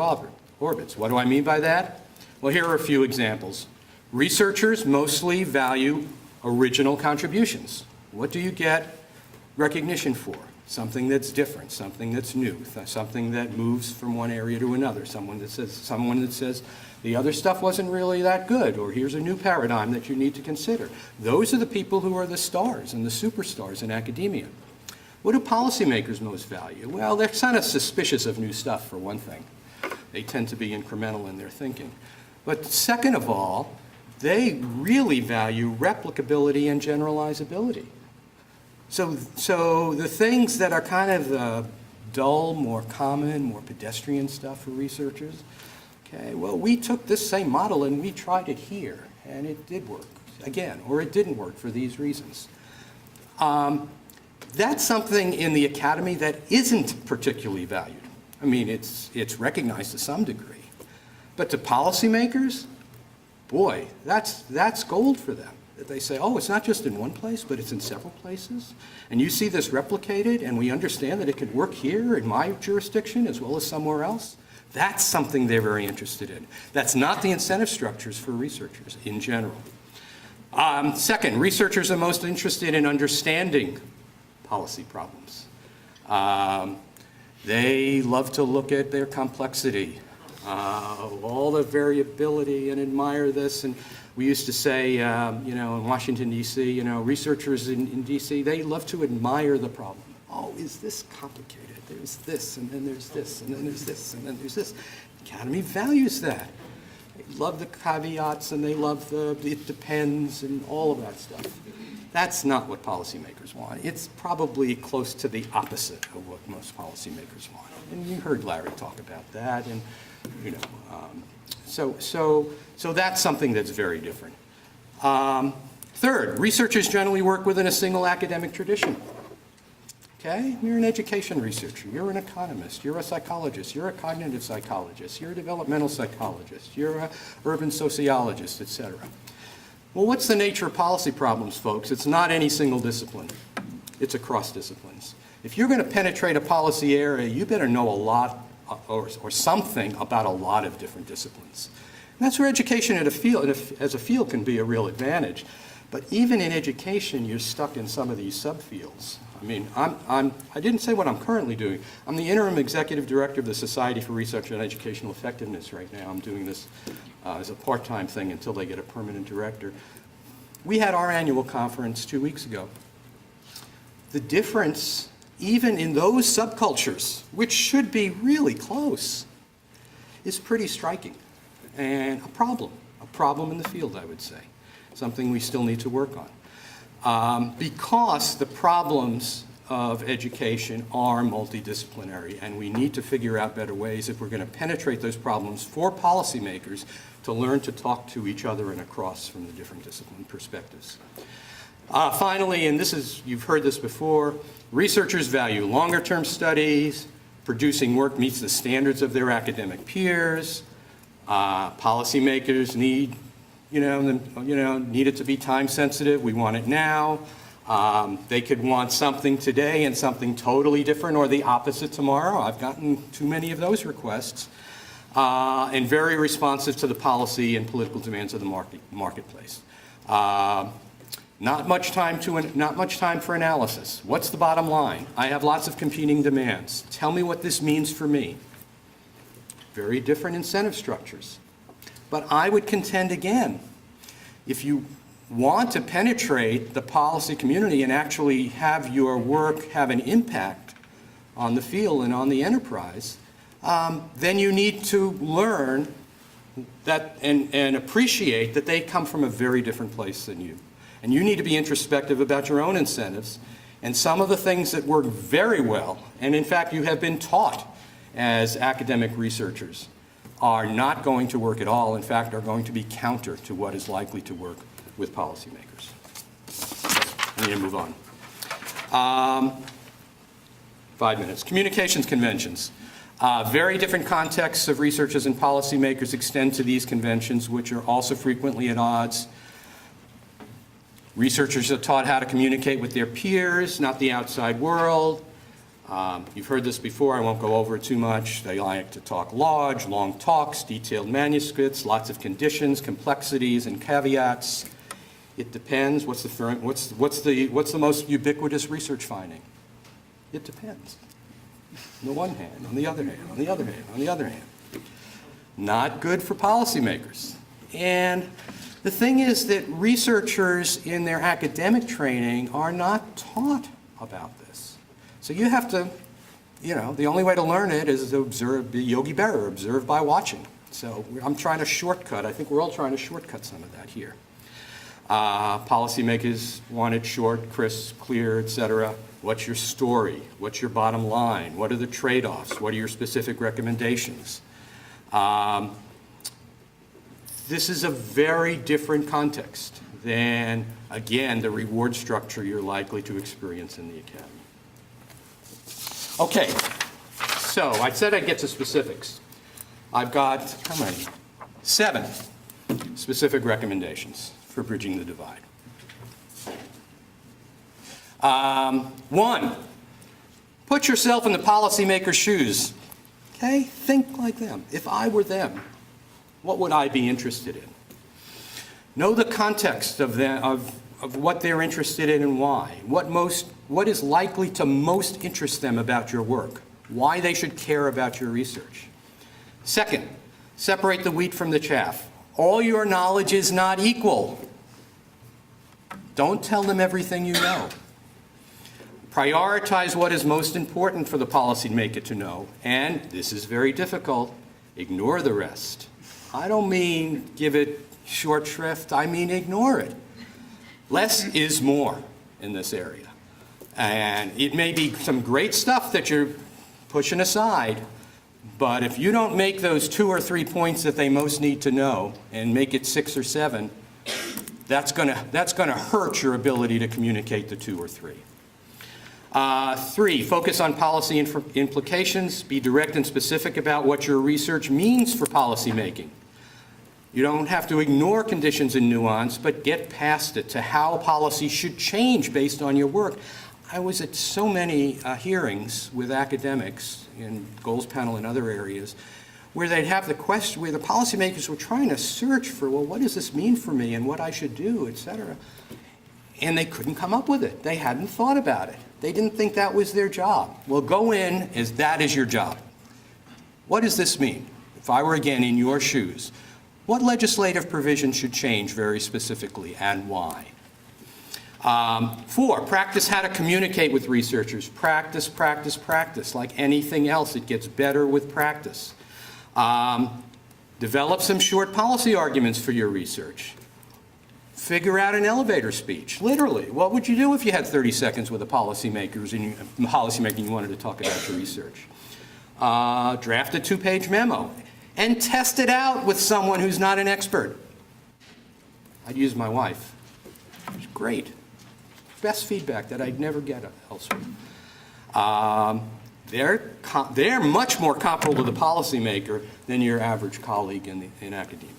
orbits. What do I mean by that? Well, here are a few examples. Researchers mostly value original contributions. What do you get recognition for? Something that's different, something that's new, something that moves from one area to another, someone that says the other stuff wasn't really that good, or here's a new paradigm that you need to consider. Those are the people who are the stars and the superstars in academia. What do policymakers most value? Well, they're kind of suspicious of new stuff, for one thing. They tend to be incremental in their thinking. But second of all, they really value replicability and generalizability. So the things that are kind of dull, more common, more pedestrian stuff for researchers, okay, well, we took this same model and we tried it here, and it did work, again, or it didn't work for these reasons. That's something in the academy that isn't particularly valued. I mean, it's recognized to some degree. But to policymakers, boy, that's gold for them. That they say, oh, it's not just in one place, but it's in several places. And you see this replicated, and we understand that it could work here in my jurisdiction as well as somewhere else. That's something they're very interested in. That's not the incentive structures for researchers in general. Second, researchers are most interested in understanding policy problems. They love to look at their complexity, all the variability, and admire this. And we used to say, in Washington, D.C., researchers in D.C., they love to admire the problem. Oh, is this complicated? There's this, and then there's this, and then there's this, and then there's this. The Academy values that. They love the caveats, and they love the it depends, and all of that stuff. That's not what policymakers want. It's probably close to the opposite of what most policymakers want. And you heard Larry talk about that, and so that's something that's very different. Third, researchers generally work within a single academic tradition. Okay, you're an education researcher, you're an economist, you're a psychologist, you're a cognitive psychologist, you're a developmental psychologist, you're an urban sociologist, etc. Well, what's the nature of policy problems, folks? It's not any single discipline. It's across disciplines. If you're going to penetrate a policy area, you better know a lot or something about a lot of different disciplines. And that's where education as a field can be a real advantage. But even in education, you're stuck in some of these subfields. I mean, I didn't say what I'm currently doing. I'm the interim executive director of the Society for Research on Educational Effectiveness right now. I'm doing this as a part-time thing until they get a permanent director. We had our annual conference 2 weeks ago. The difference, even in those subcultures, which should be really close, is pretty striking and a problem in the field, I would say, something we still need to work on. Because the problems of education are multidisciplinary, and we need to figure out better ways if we're going to penetrate those problems for policymakers to learn to talk to each other and across from the different discipline perspectives. Finally, and you've heard this before, researchers value longer-term studies, producing work meets the standards of their academic peers, policymakers need it to be time sensitive. We want it now. They could want something today and something totally different or the opposite tomorrow. I've gotten too many of those requests. And very responsive to the policy and political demands of the marketplace. Not much time for analysis. What's the bottom line? I have lots of competing demands. Tell me what this means for me. Very different incentive structures. But I would contend again, if you want to penetrate the policy community and actually have your work have an impact on the field and on the enterprise, then you need to learn that and appreciate that they come from a very different place than you. And you need to be introspective about your own incentives and some of the things that work very well, and in fact you have been taught as academic researchers, are not going to work at all, in fact, are going to be counter to what is likely to work with policymakers. I need to move on. 5 minutes. Communications conventions. Very different contexts of researchers and policymakers extend to these conventions, which are also frequently at odds. Researchers are taught how to communicate with their peers, not the outside world. You've heard this before, I won't go over it too much. They like to talk large, long talks, detailed manuscripts, lots of conditions, complexities, and caveats. It depends. What's the most ubiquitous research finding? It depends. On the one hand, on the other hand, on the other hand, on the other hand. Not good for policymakers. And the thing is that researchers in their academic training are not taught about this. So you have to, the only way to learn it is to observe, be Yogi Berra, observe by watching. So I'm trying to shortcut. I think we're all trying to shortcut some of that here. Policymakers want it short, crisp, clear, et cetera. What's your story? What's your bottom line? What are the trade-offs? What are your specific recommendations? This is a very different context than, again, the reward structure you're likely to experience in the academy. Okay, so I said I'd get to specifics. I've got, how many? 7 specific recommendations for bridging the divide. 1, put yourself in the policymaker's shoes. Okay, think like them. If I were them, what would I be interested in? Know the context of what they're interested in and why. What is likely to most interest them about your work. Why they should care about your research. 2nd, separate the wheat from the chaff. All your knowledge is not equal. Don't tell them everything you know. Prioritize what is most important for the policymaker to know, and this is very difficult, ignore the rest. I don't mean give it short shrift, I mean ignore it. Less is more in this area. And it may be some great stuff that you're pushing aside, but if you don't make those 2 or 3 points that they most need to know and make it 6 or 7, that's gonna hurt your ability to communicate the 2 or 3. 3, focus on policy implications. Be direct and specific about what your research means for policy making. You don't have to ignore conditions and nuance, but get past it to how policy should change based on your work. I was at so many hearings with academics in goals panel and other areas where they'd have the question, where the policymakers were trying to search for, well, what does this mean for me and what I should do, et cetera. And they couldn't come up with it. They hadn't thought about it. They didn't think that was their job. Well, go in as that is your job. What does this mean? If I were again in your shoes, what legislative provision should change very specifically and why? 4, practice how to communicate with researchers. Practice, practice, practice. Like anything else, it gets better with practice. Develop some short policy arguments for your research. Figure out an elevator speech, literally. What would you do if you had 30 seconds with a policymaker and you wanted to talk about your research? Draft a 2-page memo and test it out with someone who's not an expert. I'd use my wife. It's great. Best feedback that I'd never get elsewhere. They're much more comparable to the policymaker than your average colleague in academia.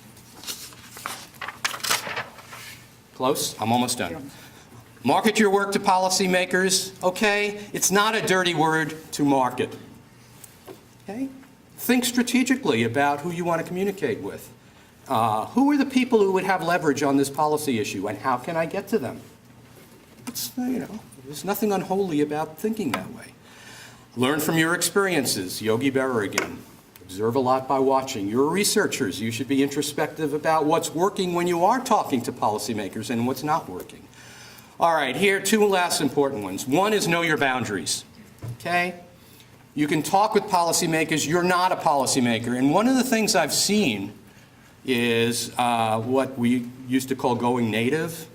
Close? I'm almost done. Market your work to policymakers, okay? It's not a dirty word to market, okay? Think strategically about who you want to communicate with. Who are the people who would have leverage on this policy issue, and how can I get to them? There's nothing unholy about thinking that way. Learn from your experiences. Yogi Berra again. Observe a lot by watching. You're researchers. You should be introspective about what's working when you are talking to policymakers and what's not working. All right, here are 2 last important ones. 1 is know your boundaries, okay? You can talk with policymakers. You're not a policymaker. And one of the things I've seen is what we used to call going native,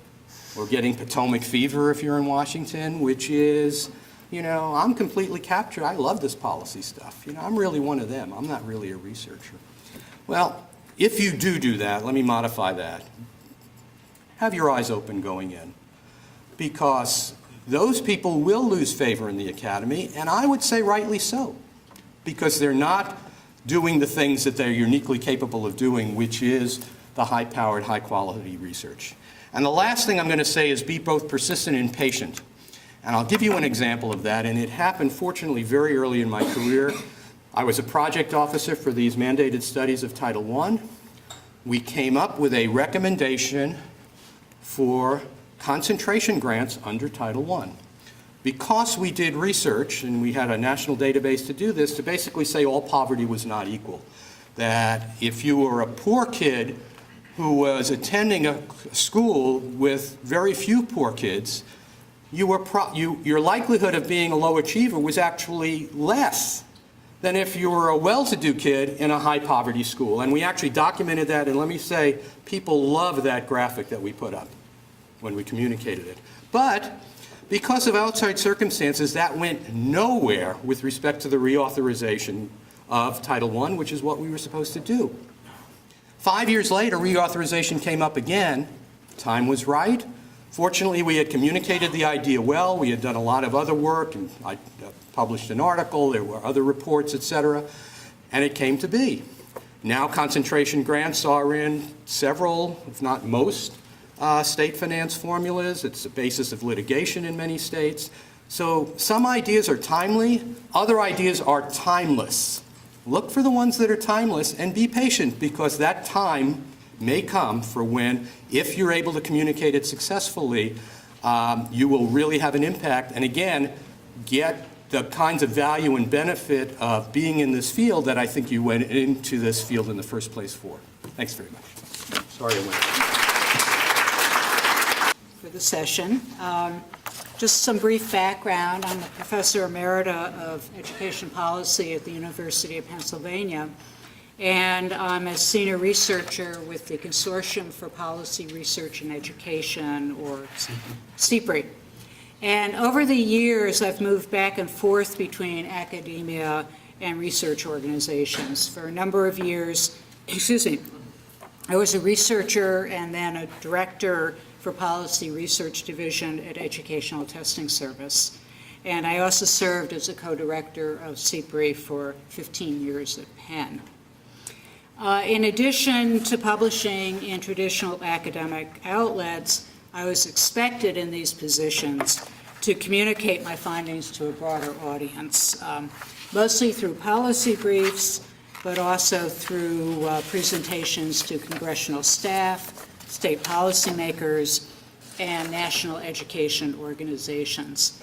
or getting Potomac fever if you're in Washington, which is, I'm completely captured. I love this policy stuff. I'm really one of them. I'm not really a researcher. Well, if you do that, let me modify that. Have your eyes open going in, because those people will lose favor in the academy, and I would say rightly so, because they're not doing the things that they're uniquely capable of doing, which is the high-powered, high-quality research. And the last thing I'm going to say is be both persistent and patient. And I'll give you an example of that, and it happened, fortunately, very early in my career. I was a project officer for these mandated studies of Title I. We came up with a recommendation for concentration grants under Title I. Because we did research, and we had a national database to do this, to basically say all poverty was not equal. That if you were a poor kid who was attending a school with very few poor kids, your likelihood of being a low achiever was actually less than if you were a well-to-do kid in a high-poverty school. And we actually documented that, and let me say, people love that graphic that we put up when we communicated it. But because of outside circumstances, that went nowhere with respect to the reauthorization of Title I, which is what we were supposed to do. 5 years later, reauthorization came up again. Time was right. Fortunately, we had communicated the idea well. We had done a lot of other work, and I published an article. There were other reports, et cetera, and it came to be. Now concentration grants are in several, if not most, state finance formulas. It's the basis of litigation in many states. So some ideas are timely, other ideas are timeless. Look for the ones that are timeless and be patient, because that time may come for when, if you're able to communicate it successfully, you will really have an impact, and again, get the kinds of value and benefit of being in this field that I think you went into this field in the first place for. Thanks very much. Sorry I went. For the session. Just some brief background. I'm a professor emerita of education policy at the University of Pennsylvania, and I'm a senior researcher with the Consortium for Policy Research and Education, or CPRE. And over the years, I've moved back and forth between academia and research organizations. For a number of years, I was a researcher and then a director for Policy Research Division at Educational Testing Service. And I also served as a co-director of CPRE for 15 years at Penn. In addition to publishing in traditional academic outlets, I was expected in these positions to communicate my findings to a broader audience, mostly through policy briefs, but also through presentations to congressional staff, state policymakers, and national education organizations.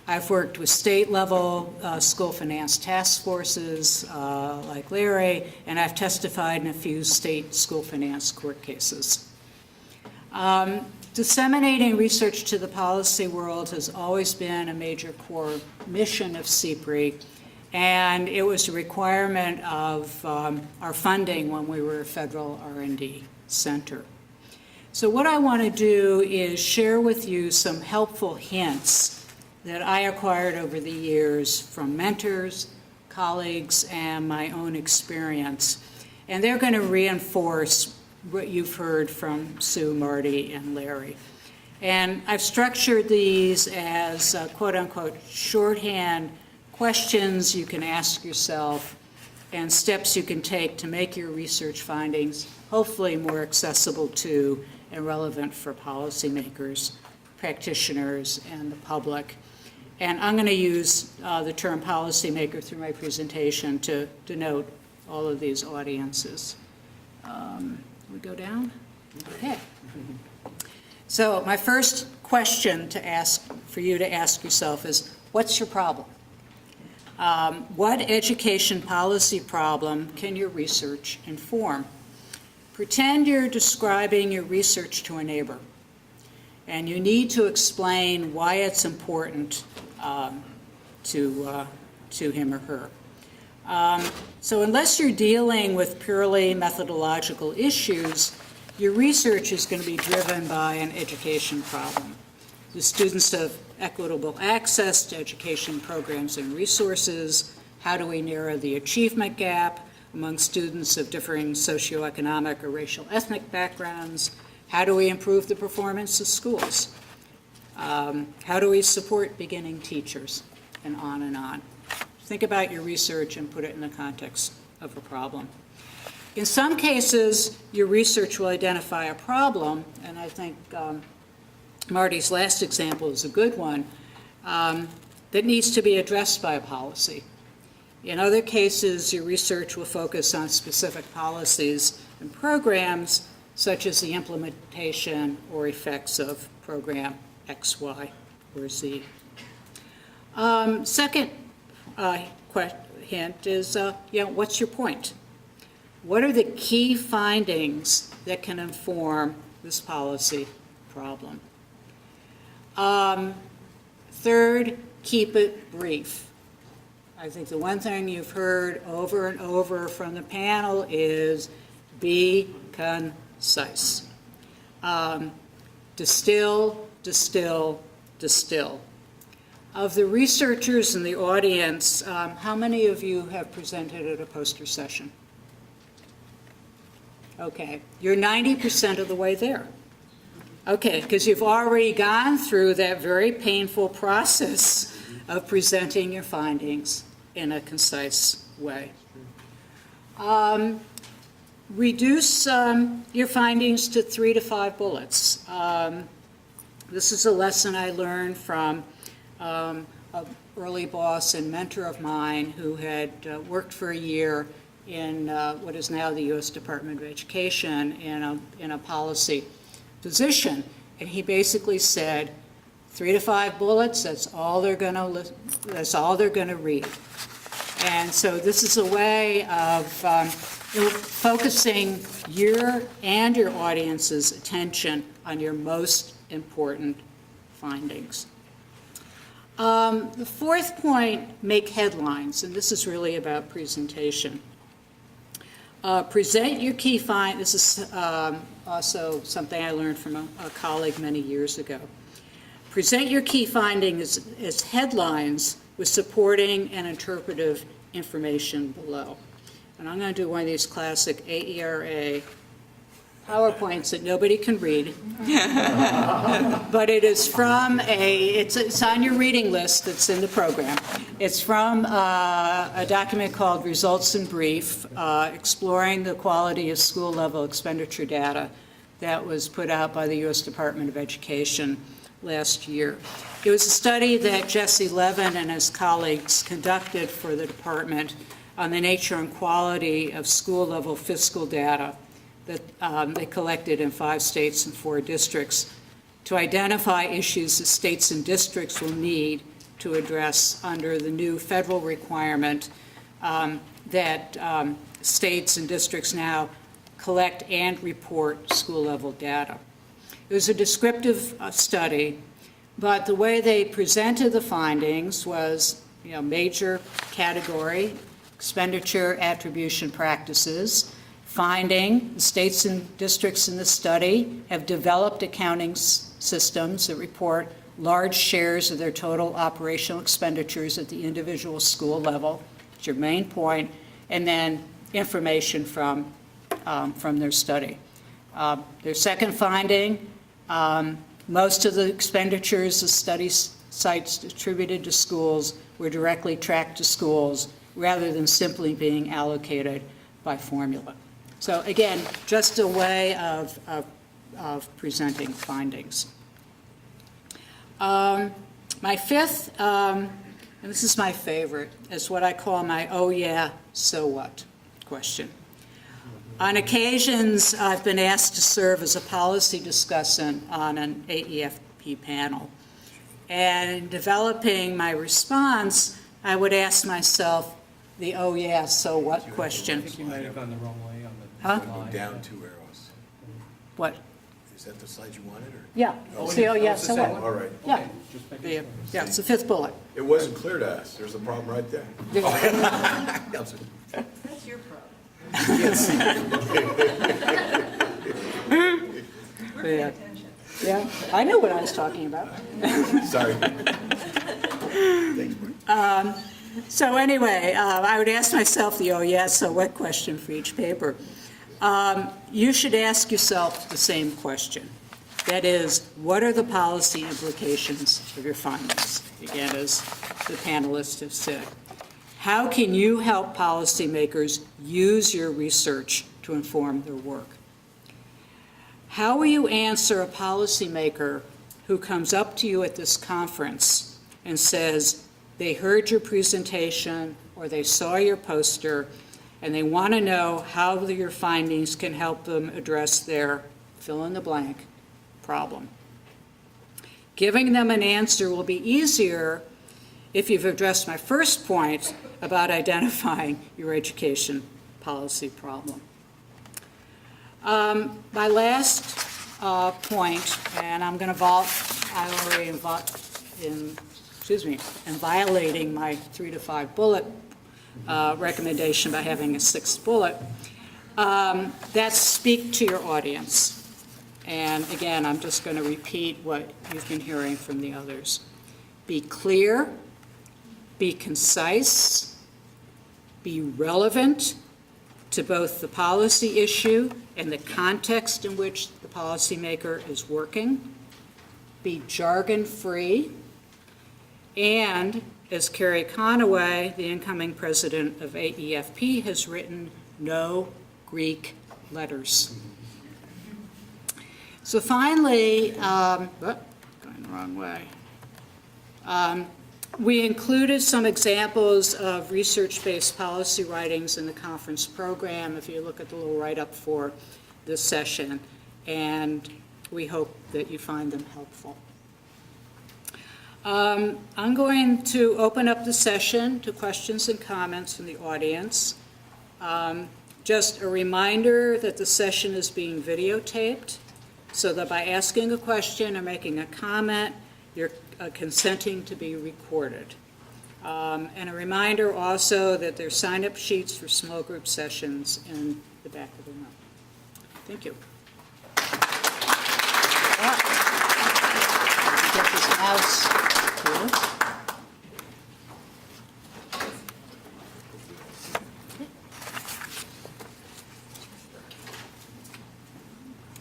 I've worked with state-level school finance task forces like Larry, and I've testified in a few state school finance court cases. Disseminating research to the policy world has always been a major core mission of CPRE, and it was a requirement of our funding when we were a federal R&D center. So what I want to do is share with you some helpful hints that I acquired over the years from mentors, colleagues, and my own experience. And they're going to reinforce what you've heard from Sue, Marty, and Larry. And I've structured these as quote-unquote shorthand questions you can ask yourself and steps you can take to make your research findings hopefully more accessible to and relevant for policymakers, practitioners, and the public. And I'm going to use the term policymaker through my presentation to denote all of these audiences. We go down? Okay. So my first question to ask, for you to ask yourself is, what's your problem? What education policy problem can your research inform? Pretend you're describing your research to a neighbor, and you need to explain why it's important to him or her. So unless you're dealing with purely methodological issues, your research is going to be driven by an education problem. Do students have equitable access to education programs and resources? How do we narrow the achievement gap among students of differing socioeconomic or racial ethnic backgrounds? How do we improve the performance of schools? How do we support beginning teachers? And on and on. Think about your research and put it in the context of a problem. In some cases, your research will identify a problem, and I think Marty's last example is a good one, that needs to be addressed by a policy. In other cases, your research will focus on specific policies and programs, such as the implementation or effects of program X, Y, or Z. Second hint is, what's your point? What are the key findings that can inform this policy problem? Third, keep it brief. I think the one thing you've heard over and over from the panel is be concise. Distill, distill, distill. Of the researchers in the audience, how many of you have presented at a poster session? Okay, you're 90% of the way there. Okay, because you've already gone through that very painful process of presenting your findings in a concise way. Reduce your findings to 3 to 5 bullets. This is a lesson I learned from an early boss and mentor of mine who had worked for a year in what is now the U.S. Department of Education in a policy position, and he basically said, 3 to 5 bullets. That's all they're going to read. And so this is a way of focusing your and your audience's attention on your most important findings. The fourth point: make headlines, and this is really about presentation. Present your key findings. This is also something I learned from a colleague many years ago. Present your key findings as headlines with supporting and interpretive information below. And I'm going to do one of these classic AERA PowerPoints that nobody can read. But it is from it's on your reading list that's in the program. It's from a document called Results in Brief, exploring the quality of school-level expenditure data that was put out by the U.S. Department of Education last year. It was a study that Jesse Levin and his colleagues conducted for the department on the nature and quality of school-level fiscal data that they collected in 5 states and 4 districts to identify issues that states and districts will need to address under the new federal requirement that states and districts now collect and report school-level data. It was a descriptive study, but the way they presented the findings was, major category, expenditure attribution practices, finding the states and districts in the study have developed accounting systems that report large shares of their total operational expenditures at the individual school level. It's your main point, and then information from their study. Their second finding, most of the expenditures the study sites attributed to schools were directly tracked to schools rather than simply being allocated by formula. So again, just a way of presenting findings. My fifth, and this is my favorite, is what I call my "oh yeah, so what" question. On occasions, I've been asked to serve as a policy discussant on an AEFP panel. And in developing my response, I would ask myself the "oh yeah, so what" question. I think you might have gone the wrong way on the Huh? slide. Down 2 arrows. What? Is that the slide you wanted, or? Yeah. It's the "oh yeah, so what." All right. Yeah. Just making sure. Yeah, it's the 5th bullet. It wasn't clear to us. There's a problem right there. That's your problem. We're paying Yeah. attention. Yeah, I knew what I was talking about. Sorry. Thanks, Marty. So anyway, I would ask myself the "oh yeah, so what" question for each paper. You should ask yourself the same question. That is, what are the policy implications of your findings? Again, as the panelists have said. How can you help policymakers use your research to inform their work? How will you answer a policymaker who comes up to you at this conference and says they heard your presentation or they saw your poster and they want to know how your findings can help them address their fill-in-the-blank problem? Giving them an answer will be easier if you've addressed my first point about identifying your education policy problem. My last point, and I'm going to I already introduced and violating my 3 to 5 bullet recommendation by having a 6th bullet, that's speak to your audience. And again, I'm just going to repeat what you've been hearing from the others. Be clear, be concise, be relevant to both the policy issue and the context in which the policymaker is working, be jargon-free, and, as Carrie Conaway, the incoming president of AEFP, has written, no Greek letters. So finally, going the wrong way. We included some examples of research-based policy writings in the conference program, if you look at the little write-up for this session, and we hope that you find them helpful. I'm going to open up the session to questions and comments from the audience. Just a reminder that the session is being videotaped, so that by asking a question or making a comment, you're consenting to be recorded. And a reminder also that there's sign-up sheets for small group sessions in the back of the room. Thank you. Get this mouse here.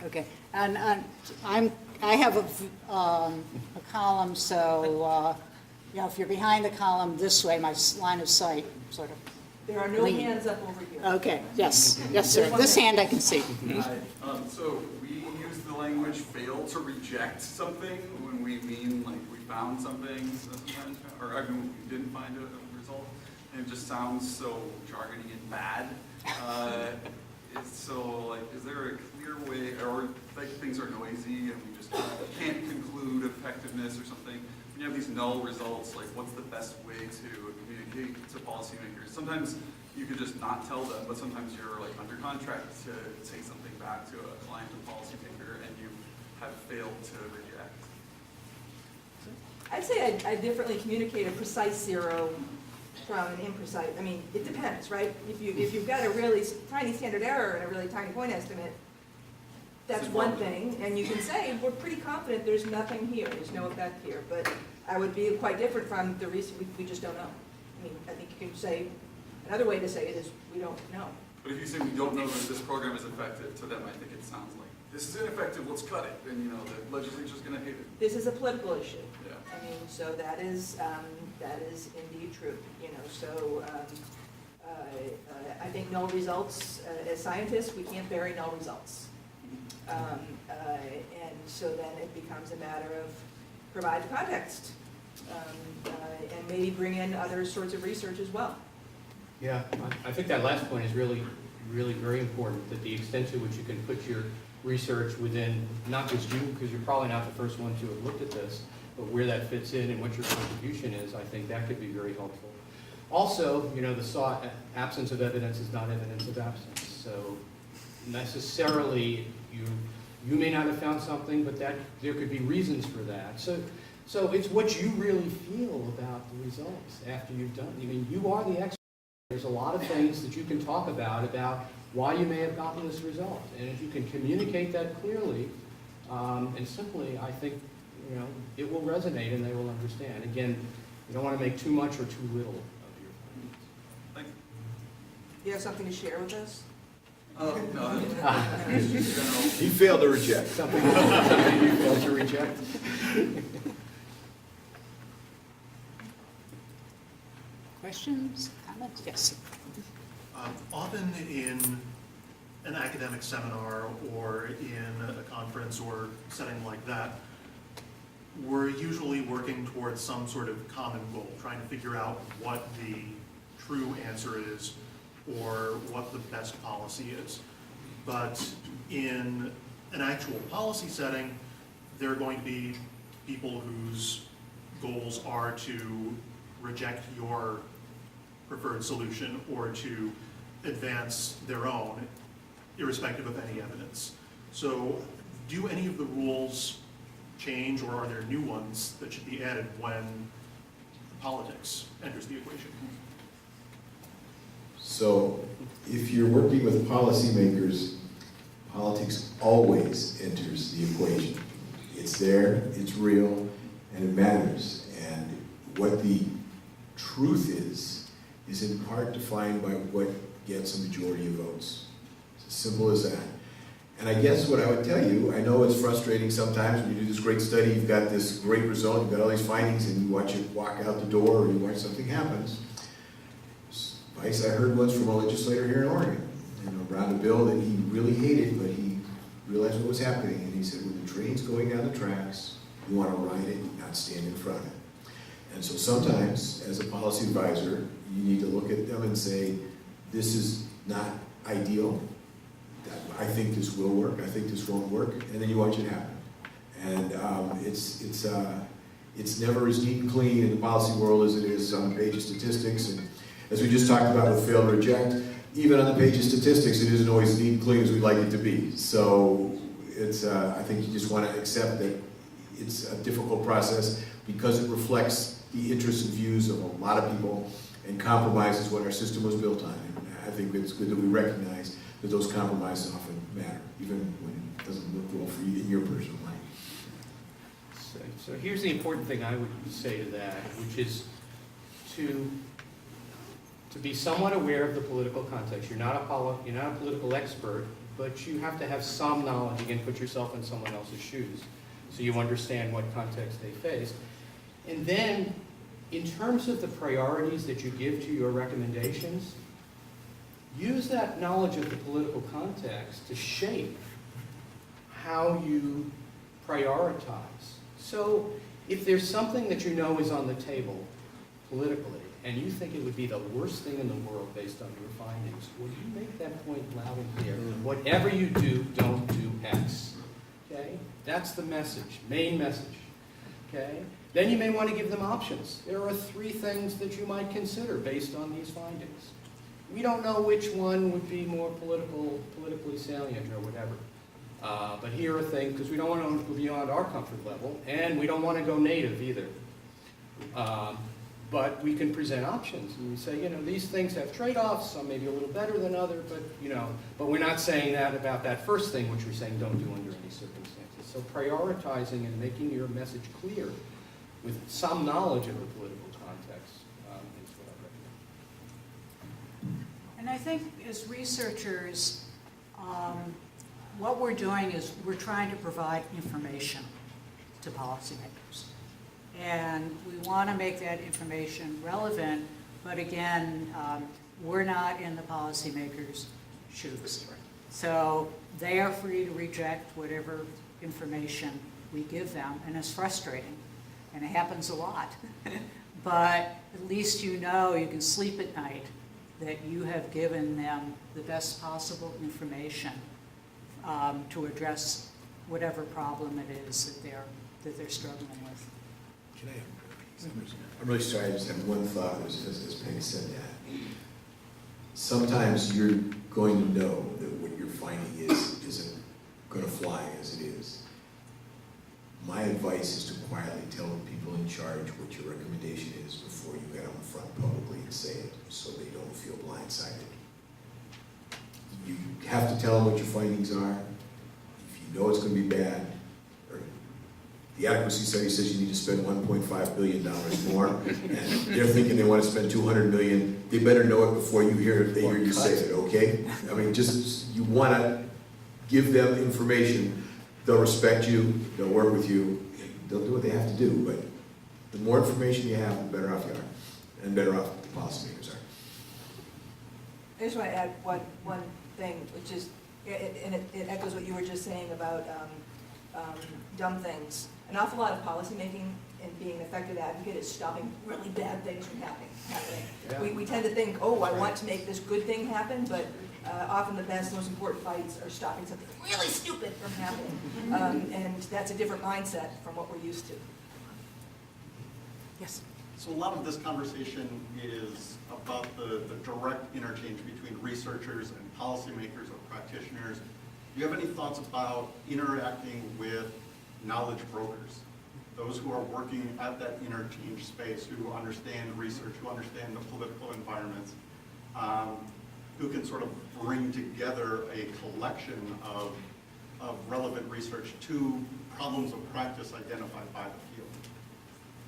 Okay, and I have a column, so if you're behind the column this way, my line of sight sort of. There are no Lean. hands up over here. Okay, yes, sir. This hand I can see. Hi. So we use the language fail to reject something when we mean like we found something sometimes, or I mean we didn't find a result, and it just sounds so jargony and bad. So like, is there a clear way, or like things are noisy and we just can't conclude effectiveness or something? When you have these null results, like what's the best way to communicate to policymakers? Sometimes you could just not tell them, but sometimes you're like under contract to say something back to a client or policymaker and you have failed to reject. I'd say I differently communicate a precise zero from an imprecise. I mean, it depends, right? If you've got a really tiny standard error and a really tiny point estimate, that's one thing, and you can say, we're pretty confident there's nothing here, there's no effect here, but I would be quite different from the reason we just don't know. I mean, I think you can say, another way to say it is, we don't know. But if you say we don't know that this program is effective, to them I think it sounds like, this is ineffective, let's cut it, and you know, the legislature's gonna hate it. This is a political issue. Yeah. I mean, so that is indeed true, you know, so I think null results, as scientists, we can't bury null results. And so then it becomes a matter of provide the context, and maybe bring in other sorts of research as well. Yeah, I think that last point is really, really very important, that the extent to which you can put your research within, not just you, because you're probably not the first one to have looked at this, but where that fits in and what your contribution is, I think that could be very helpful. Also, you know, the absence of evidence is not evidence of absence. So necessarily, you may not have found something, but that there could be reasons for that. So it's what you really feel about the results after you've done. I mean, you are the expert. There's a lot of things that you can talk about why you may have gotten this result. And if you can communicate that clearly and simply, I think, you know, it will resonate and they will understand. Again, you don't want to make too much or too little of your findings. Thank you. Do you have something to share with us? No. He failed to reject. Something you failed to reject. Questions, comments? Yes. Often in an academic seminar or in a conference or setting like that, we're usually working towards some sort of common goal, trying to figure out what the true answer is or what the best policy is. But in an actual policy setting, there are going to be people whose goals are to reject your preferred solution or to advance their own, irrespective of any evidence. So do any of the rules change, or are there new ones that should be added when politics enters the equation. So if you're working with policymakers, politics always enters the equation. It's there, it's real, and it matters. And what the truth is in part defined by what gets a majority of votes. It's as simple as that. And I guess what I would tell you, I know it's frustrating sometimes when you do this great study, you've got this great result, you've got all these findings, and you watch it walk out the door, or you watch something happens. Advice I heard once from a legislator here in Oregon, around a bill that he really hated, but he realized what was happening, and he said, when the train's going down the tracks, you want to ride it, not stand in front of it. And so sometimes, as a policy advisor, you need to look at them and say, this is not ideal, I think this will work, I think this won't work, and then you watch it happen. And it's never as neat and clean in the policy world as it is on the page of statistics. And as we just talked about with fail to reject, even on the page of statistics, it isn't always as neat and clean as we'd like it to be. So it's, I think you just want to accept that it's a difficult process because it reflects the interests and views of a lot of people and compromises what our system was built on. And I think it's good that we recognize that those compromises often matter, even when it doesn't look well for you in your personal life. So here's the important thing I would say to that, which is to be somewhat aware of the political context. You're not a political expert, but you have to have some knowledge. Again, put yourself in someone else's shoes so you understand what context they face. And then, in terms of the priorities that you give to your recommendations, use that knowledge of the political context to shape how you prioritize. So if there's something that you know is on the table politically, and you think it would be the worst thing in the world based on your findings, well, you make that point loud and clear. Whatever you do, don't do X. Okay? That's the message, main message. Okay? Then you may want to give them options. There are 3 things that you might consider based on these findings. We don't know which one would be more politically salient or whatever. But here are things, because we don't want to go beyond our comfort level, and we don't want to go native either. But we can present options, and we say, these things have trade-offs, some may be a little better than others, but we're not saying that about that first thing, which we're saying don't do under any circumstances. So prioritizing and making your message clear with some knowledge of the political context is what I recommend. And I think as researchers, what we're doing is we're trying to provide information to policymakers. And we want to make that information relevant, but again, we're not in the policymakers' shoes. So they are free to reject whatever information we give them, and it's frustrating, and it happens a lot. But at least you can sleep at night that you have given them the best possible information to address whatever problem it is that they're struggling with. Can I have I'm really sorry, I just have one thought as Penny said that. Sometimes you're going to know that what you're finding isn't going to fly as it is. My advice is to quietly tell the people in charge what your recommendation is before you get on the front publicly and say it, so they don't feel blindsided. You have to tell them what your findings are. If you know it's going to be bad, or the adequacy study says you need to spend $1.5 billion more, and they're thinking they want to spend $200 million, they better know it before they hear you say it, okay? I mean, you want to give them information. They'll respect you, they'll work with you, they'll do what they have to do, but the more information you have, the better off you are, and better off the policymakers are. I just want to add one thing, which is, and it echoes what you were just saying about dumb things. An awful lot of policymaking and being an effective advocate is stopping really bad things from happening. Yeah. We tend to think, oh, I want to make this good thing happen, but often the best, most important fights are stopping something really stupid from happening. And that's a different mindset from what we're used to. Yes? So a lot of this conversation is about the direct interchange between researchers and policymakers or practitioners. Do you have any thoughts about interacting with knowledge brokers? those who are working at that interchange space, who understand research, who understand the political environments, who can sort of bring together a collection of relevant research to problems of practice identified by the field.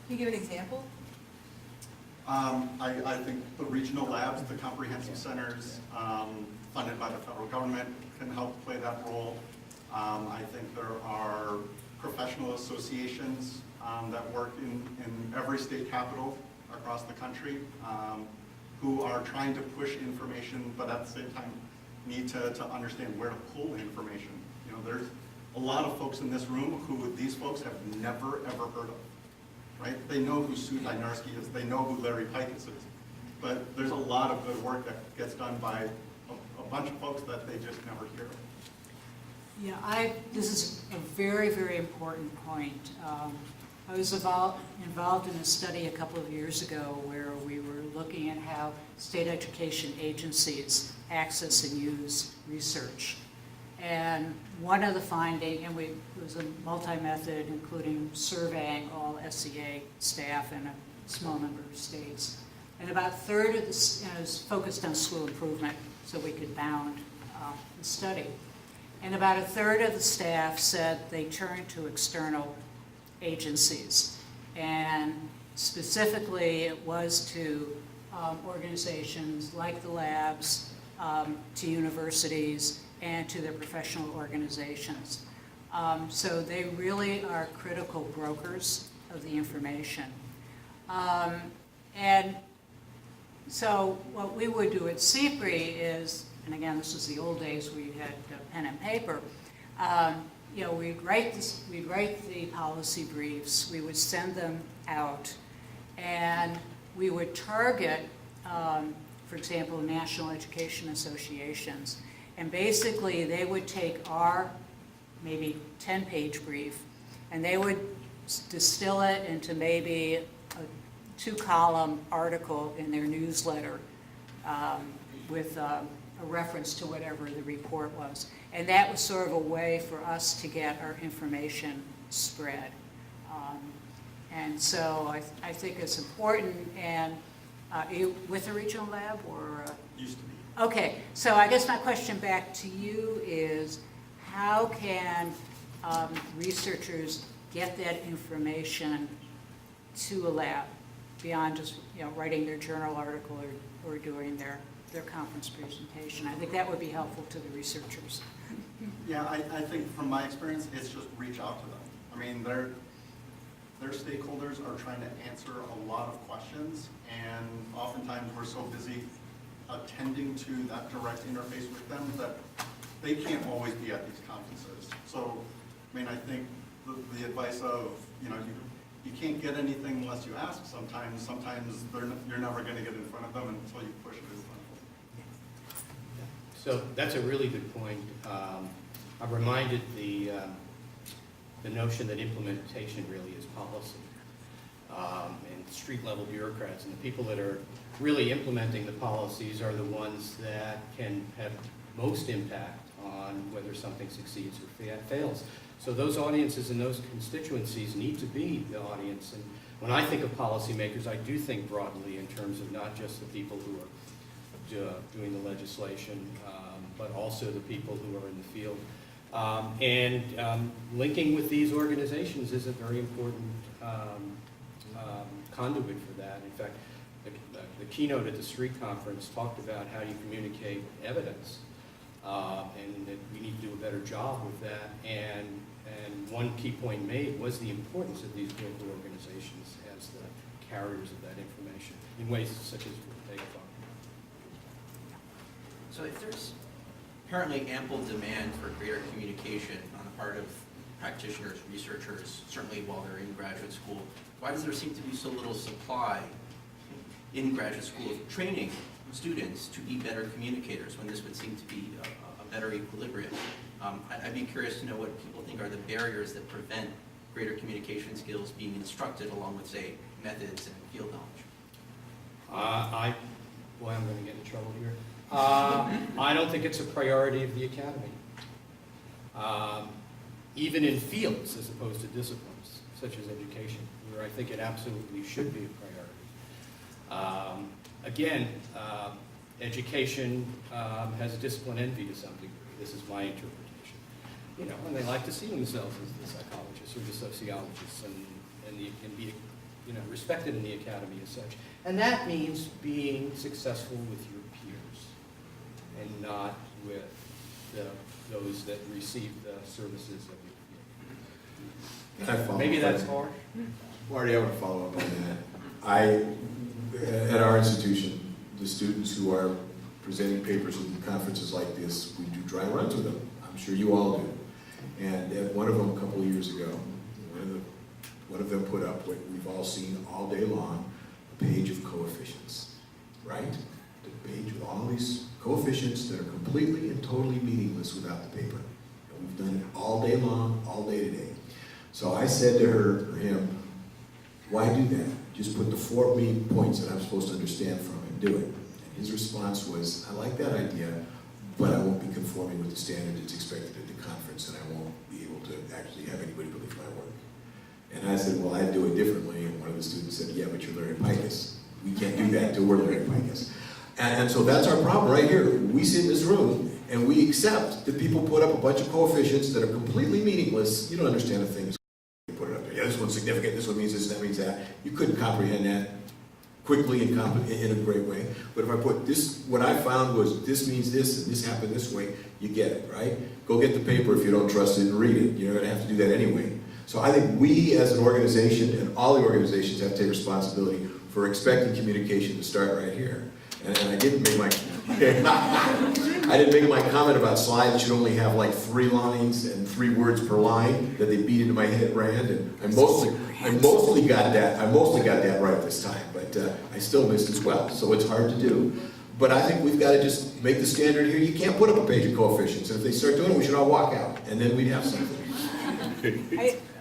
Can you give an example? I think the regional labs, the comprehensive centers, funded by the federal government, can help play that role. I think there are professional associations that work in every state capital across the country who are trying to push information, but at the same time need to understand where to pull information. You know, there's a lot of folks in this room who these folks have never, ever heard of. Right? They know who Sue Dynarski is, they know who Larry PICUS is, but there's a lot of good work that gets done by a bunch of folks that they just never hear of. Yeah, this is a very, very important point. I was involved in a study a couple of years ago where we were looking at how state education agencies access and use research. And one of the findings, and it was a multi-method, including surveying all SCA staff in a small number of states. And about a third of this was focused on school improvement, so we could bound the study. And about a third of the staff said they turned to external agencies. And specifically, it was to organizations like the labs, to universities, and to their professional organizations. So they really are critical brokers of the information. And so what we would do at CPRI is, and again, this was the old days where you had pen and paper, you know, we'd write the policy briefs, we would send them out, and we would target, for example, national education associations. And basically, they would take our maybe 10-page brief, and they would distill it into maybe a 2-column article in their newsletter with a reference to whatever the report was. And that was sort of a way for us to get our information spread. And so I think it's important. And are you with a regional lab or? Used to be. Okay, so I guess my question back to you is, how can researchers get that information to a lab beyond just, you know, writing their journal article or doing their conference presentation? I think that would be helpful to the researchers. Yeah, I think from my experience, it's just reach out to them. I mean, their stakeholders are trying to answer a lot of questions, and oftentimes we're so busy attending to that direct interface with them that they can't always be at these conferences. So, I mean, I think the advice of, you know, you can't get anything unless you ask sometimes. Sometimes you're never going to get in front of them until you push it in front of them. So that's a really good point. I'm reminded the notion that implementation really is policy. And street-level bureaucrats and the people that are really implementing the policies are the ones that can have most impact on whether something succeeds or fails. So those audiences and those constituencies need to be the audience. And when I think of policymakers, I do think broadly in terms of not just the people who are doing the legislation, but also the people who are in the field. Linking with these organizations is a very important conduit for that. In fact, the keynote at the street conference talked about how you communicate evidence, and that we need to do a better job with that. And one key point made was the importance of these local organizations as the carriers of that information in ways such as what they talked about. So if there's apparently ample demand for greater communication on the part of practitioners, researchers, certainly while they're in graduate school, why does there seem to be so little supply in graduate school of training students to be better communicators when this would seem to be a better equilibrium? I'd be curious to know what people think are the barriers that prevent greater communication skills being instructed along with, say, methods and field knowledge. Boy, I'm going to get in trouble here. I don't think it's a priority of the academy, even in fields as opposed to disciplines. such as education, where I think it absolutely should be a priority. Again, education has discipline envy to some degree. This is my interpretation. You know, and they like to see themselves as the psychologists or the sociologists, and be, you know, respected in the academy as such. And that means being successful with your peers and not with those that receive the services of your peers. Maybe that's hard. Marty, I want to follow up on that. At our institution, the students who are presenting papers at conferences like this, we do dry runs with them. I'm sure you all do. And at one of them a couple of years ago, one of them put up what we've all seen all day long, a page of coefficients, right? The page with all these coefficients that are completely and totally meaningless without the paper. And we've done it all day long, all day today. So I said to her or him, why do that? Just put the 4 main points that I'm supposed to understand from and do it. And his response was, I like that idea, but I won't be conforming with the standard that's expected at the conference, and I won't be able to actually have anybody believe my work. And I said, well, I'd do it differently. And one of the students said, yeah, but you're learning PICUS. We can't do that until we're learning PICUS. And so that's our problem right here. We sit in this room and we accept that people put up a bunch of coefficients that are completely meaningless. You don't understand a thing. You put it up there. Yeah, this one's significant. This one means this, that means that. You couldn't comprehend that quickly and in a great way. But if I put this, what I found was this means this and this happened this way, you get it, right? Go get the paper if you don't trust it and read it. You're going to have to do that anyway. So I think we as an organization, and all the organizations, have to take responsibility for expecting communication to start right here. And I didn't make my I didn't make my comment about slides should only have like 3 lines and 3 words per line that they beat into my head, Rand, and I mostly got that right this time, but I still missed as well, so it's hard to do. But I think we've got to just make the standard here. You can't put up a page of coefficients, and if they start doing it, we should all walk out, and then we'd have something.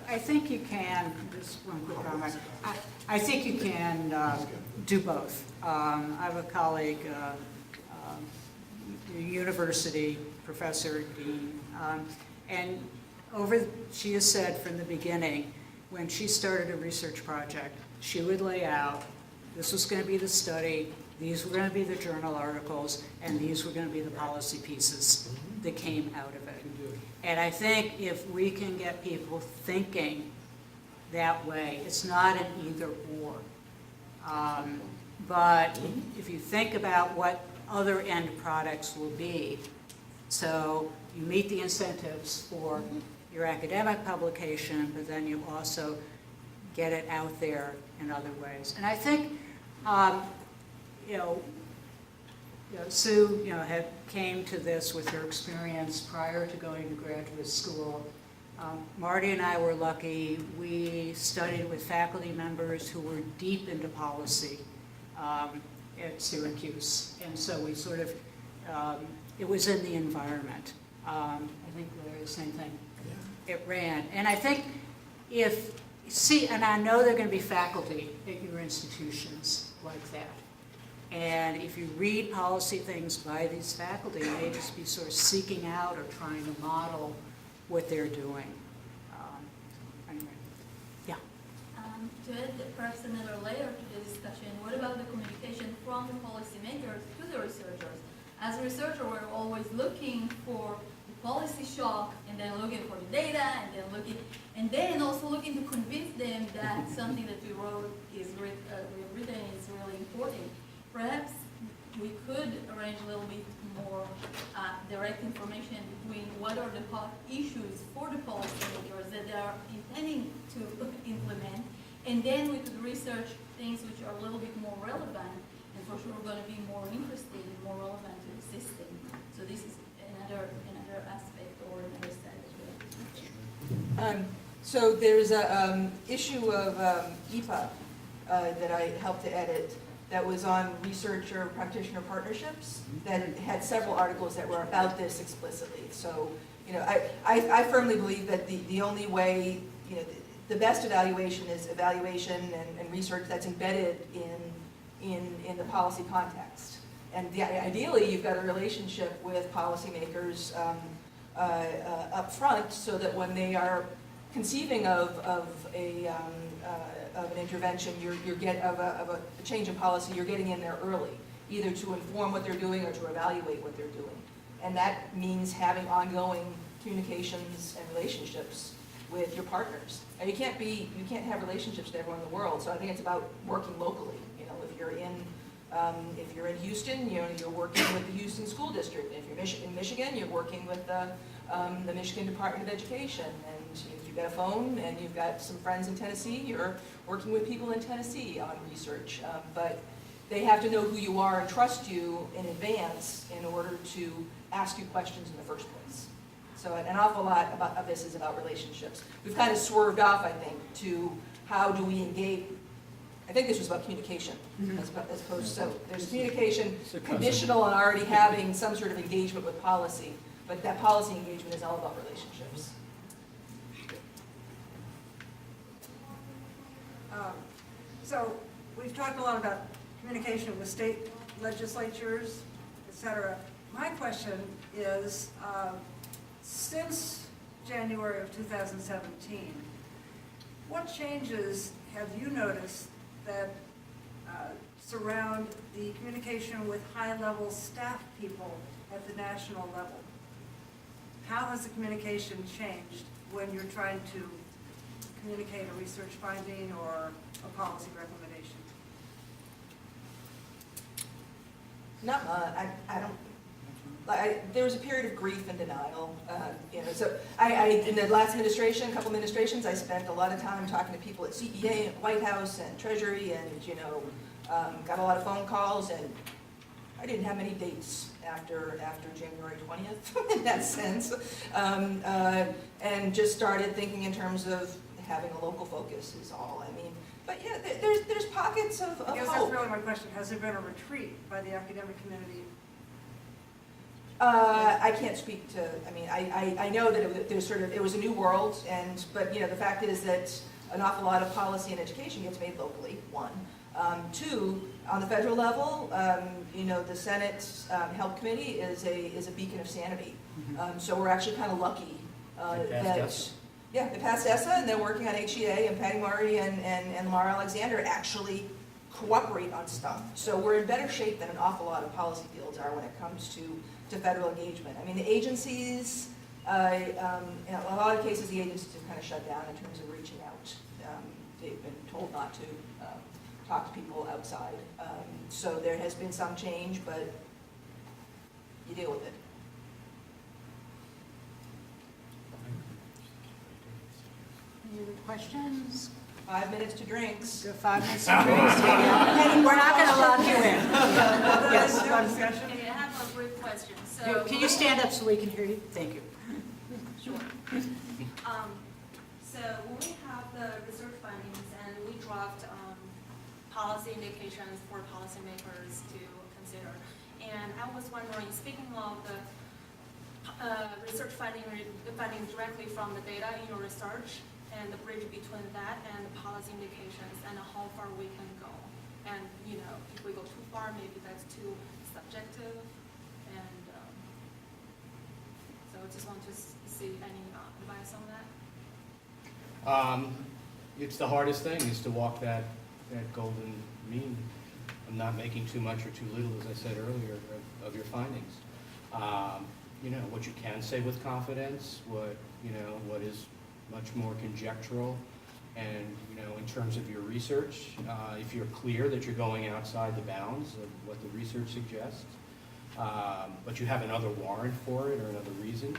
I think you can, just one quick comment, I think you can do both. I have a colleague, university professor, dean, and she has said from the beginning, when she started a research project, she would lay out, this was going to be the study, these were going to be the journal articles, and these were going to be the policy pieces that came out of it. And I think if we can get people thinking that way, it's not an either or. But if you think about what other end products will be, so you meet the incentives for your academic publication, but then you also get it out there in other ways. And I think, Sue, had came to this with her experience prior to going to graduate school. Marty and I were lucky. We studied with faculty members who were deep into policy at Syracuse. And so we sort of, it was in the environment. I think Larry, the same thing. Yeah. It ran. And I think and I know there are going to be faculty at your institutions like that. And if you read policy things by these faculty, they just be sort of seeking out or trying to model what they're doing. Anyway, yeah. To add perhaps another layer to the discussion, what about the communication from the policymakers to the researchers? As a researcher, we're always looking for the policy shock, and then looking for the data, and then also looking to convince them that something that we wrote we've written is really important. Perhaps we could arrange a little bit more direct information between what are the hot issues for the policymakers that they are intending to implement, and then we could research things which are a little bit more relevant, and for sure going to be more interesting and more relevant to the system. So this is another aspect or another side. So there's a issue of EPA that I helped to edit that was on researcher practitioner partnerships that had several articles that were about this explicitly. So, I firmly believe that the only way, the best evaluation is evaluation and research that's embedded in the policy context. And ideally, you've got a relationship with policymakers up front so that when they are conceiving of an intervention, of a change in policy, you're getting in there early, either to inform what they're doing or to evaluate what they're doing. And that means having ongoing communications and relationships with your partners. And you can't have relationships with everyone in the world, so I think it's about working locally. You know, if you're in Houston, you know, you're working with the Houston School District. If you're in Michigan, you're working with the Michigan Department of Education. And if you've got a phone and you've got some friends in Tennessee, you're working with people in Tennessee on research. But they have to know who you are and trust you in advance in order to ask you questions in the first place. So an awful lot of this is about relationships. We've kind of swerved off, I think, to how do we engage. I think this was about communication, as opposed, so there's communication conditional on already having some sort of engagement with policy, but that policy engagement is all about relationships. So we've talked a lot about communication with state legislatures, et cetera. My question is, since January of 2017, what changes have you noticed that surround the communication with high-level staff people at the national level? How has the communication changed when you're trying to communicate a research finding or a policy recommendation? No, I don't. There was a period of grief and denial. So in the last administration, a couple administrations, I spent a lot of time talking to people at CEA and White House and Treasury, and got a lot of phone calls, and I didn't have many dates after January 20th in that sense, and just started thinking in terms of having a local focus is all. I mean, but yeah, there's pockets of I guess hope. that's really my question. Has there been a retreat by the academic community? I can't speak to, I mean, I know that it was a new world, but the fact is that an awful lot of policy and education gets made locally, one. Two, on the federal level, the Senate Health Committee is a beacon of sanity. So we're actually kind of lucky They passed ESSA, and they're working on HEA, and Patty Murray and Lamar Alexander actually cooperate on stuff. So we're in better shape than an awful lot of policy fields are when it comes to federal engagement. I mean, the agencies, in a lot of cases, the agencies have kind of shut down in terms of reaching out. They've been told not to talk to people outside. So there has been some change, but you deal with it. Any other questions? 5 minutes to drinks. Go 5 minutes to drinks. We're not going to lock you in. Yes. Okay, Okay, I have a brief question. So Can you stand up so we can hear you? Thank you. Sure. So when we have the research findings and we draft policy indications for policymakers to consider, and I was wondering, speaking of the research finding directly from the data in your research, and the bridge between that and the policy indications, and how far we can go. And, if we go too far, maybe that's too subjective. And so I just want to see any advice on that. It's the hardest thing, is to walk that golden mean of not making too much or too little, as I said earlier, of your findings. What you can say with confidence, what is much more conjectural, and in terms of your research, if you're clear that you're going outside the bounds of what the research suggests, but you have another warrant for it or another reason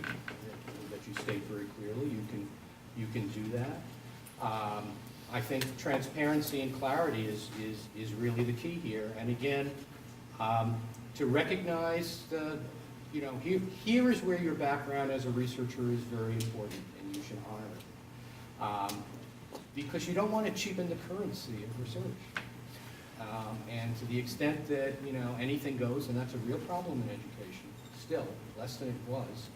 that you state very clearly, you can do that. I think transparency and clarity is really the key here. And again, to recognize here is where your background as a researcher is very important, and you should honor it. Because you don't want to cheapen the currency of research. And to the extent that, anything goes, and that's a real problem in education, still, less than it was,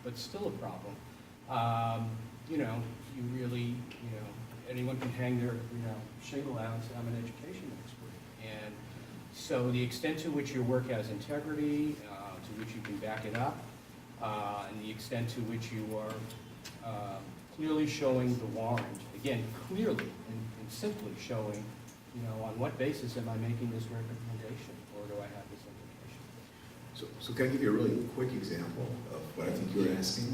but still a problem. You really, anyone can hang their, shingle out and say, I'm an education expert. And so the extent to which your work has integrity, to which you can back it up, and the extent to which you are clearly showing the warrant, again, clearly and simply showing, you know, on what basis am I making this recommendation, or do I have this implication? So can I give you a really quick example of what I think you're asking?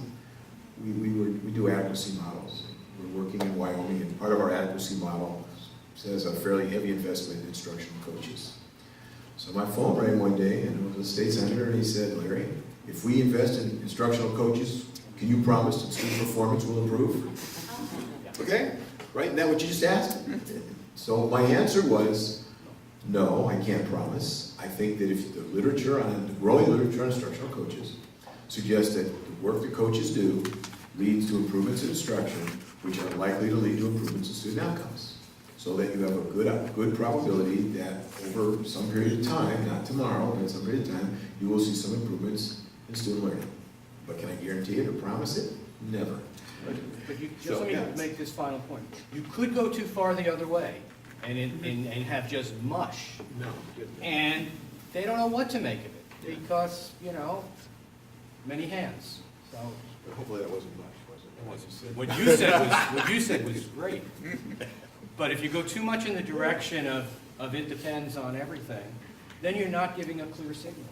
We do adequacy models. We're working in Wyoming, and part of our adequacy model says a fairly heavy investment in instructional coaches. So my phone rang one day, and it was a state senator, and he said, Larry, if we invest in instructional coaches, can you promise that student performance will improve? Okay, right? Isn't that what you just asked? So my answer was, no, I can't promise. I think that if the literature on, the growing literature on instructional coaches suggests that the work that coaches do leads to improvements in instruction, which are likely to lead to improvements in student outcomes. So that you have a good probability that over some period of time, not tomorrow, but some period of time, you will see some improvements in student learning. But can I guarantee it or promise it? Never. But you, just let me make this final point. You could go too far the other way and have just mush. No. And they don't know what to make of it because, you know, many hands. So Hopefully that wasn't much, was it? what you said was great. But if you go too much in the direction of it depends on everything, then you're not giving a clear signal.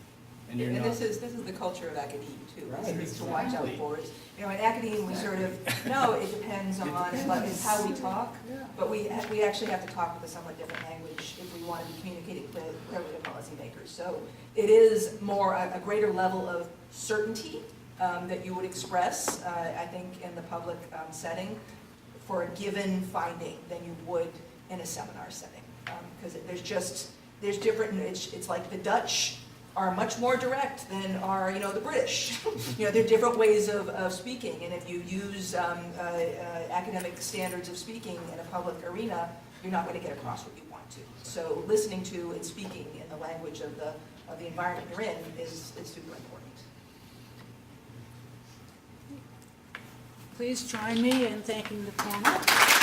And you're And not. this is the culture of academia too, Right, is to watch out exactly. for it. You know, in academia, we sort of, no, it depends on, but it's how we talk. But we actually have to talk with a somewhat different language if we want to be communicating clearly to policymakers. So it is more a greater level of certainty that you would express, I think, in the public setting for a given finding than you would in a seminar setting. Because there's different, it's like the Dutch are much more direct than are, you know, the British. You know, there are different ways of speaking, and if you use academic standards of speaking in a public arena, you're not going to get across what you want to. So listening to and speaking in the language of the environment you're in is super important. Please join me in thanking the panel.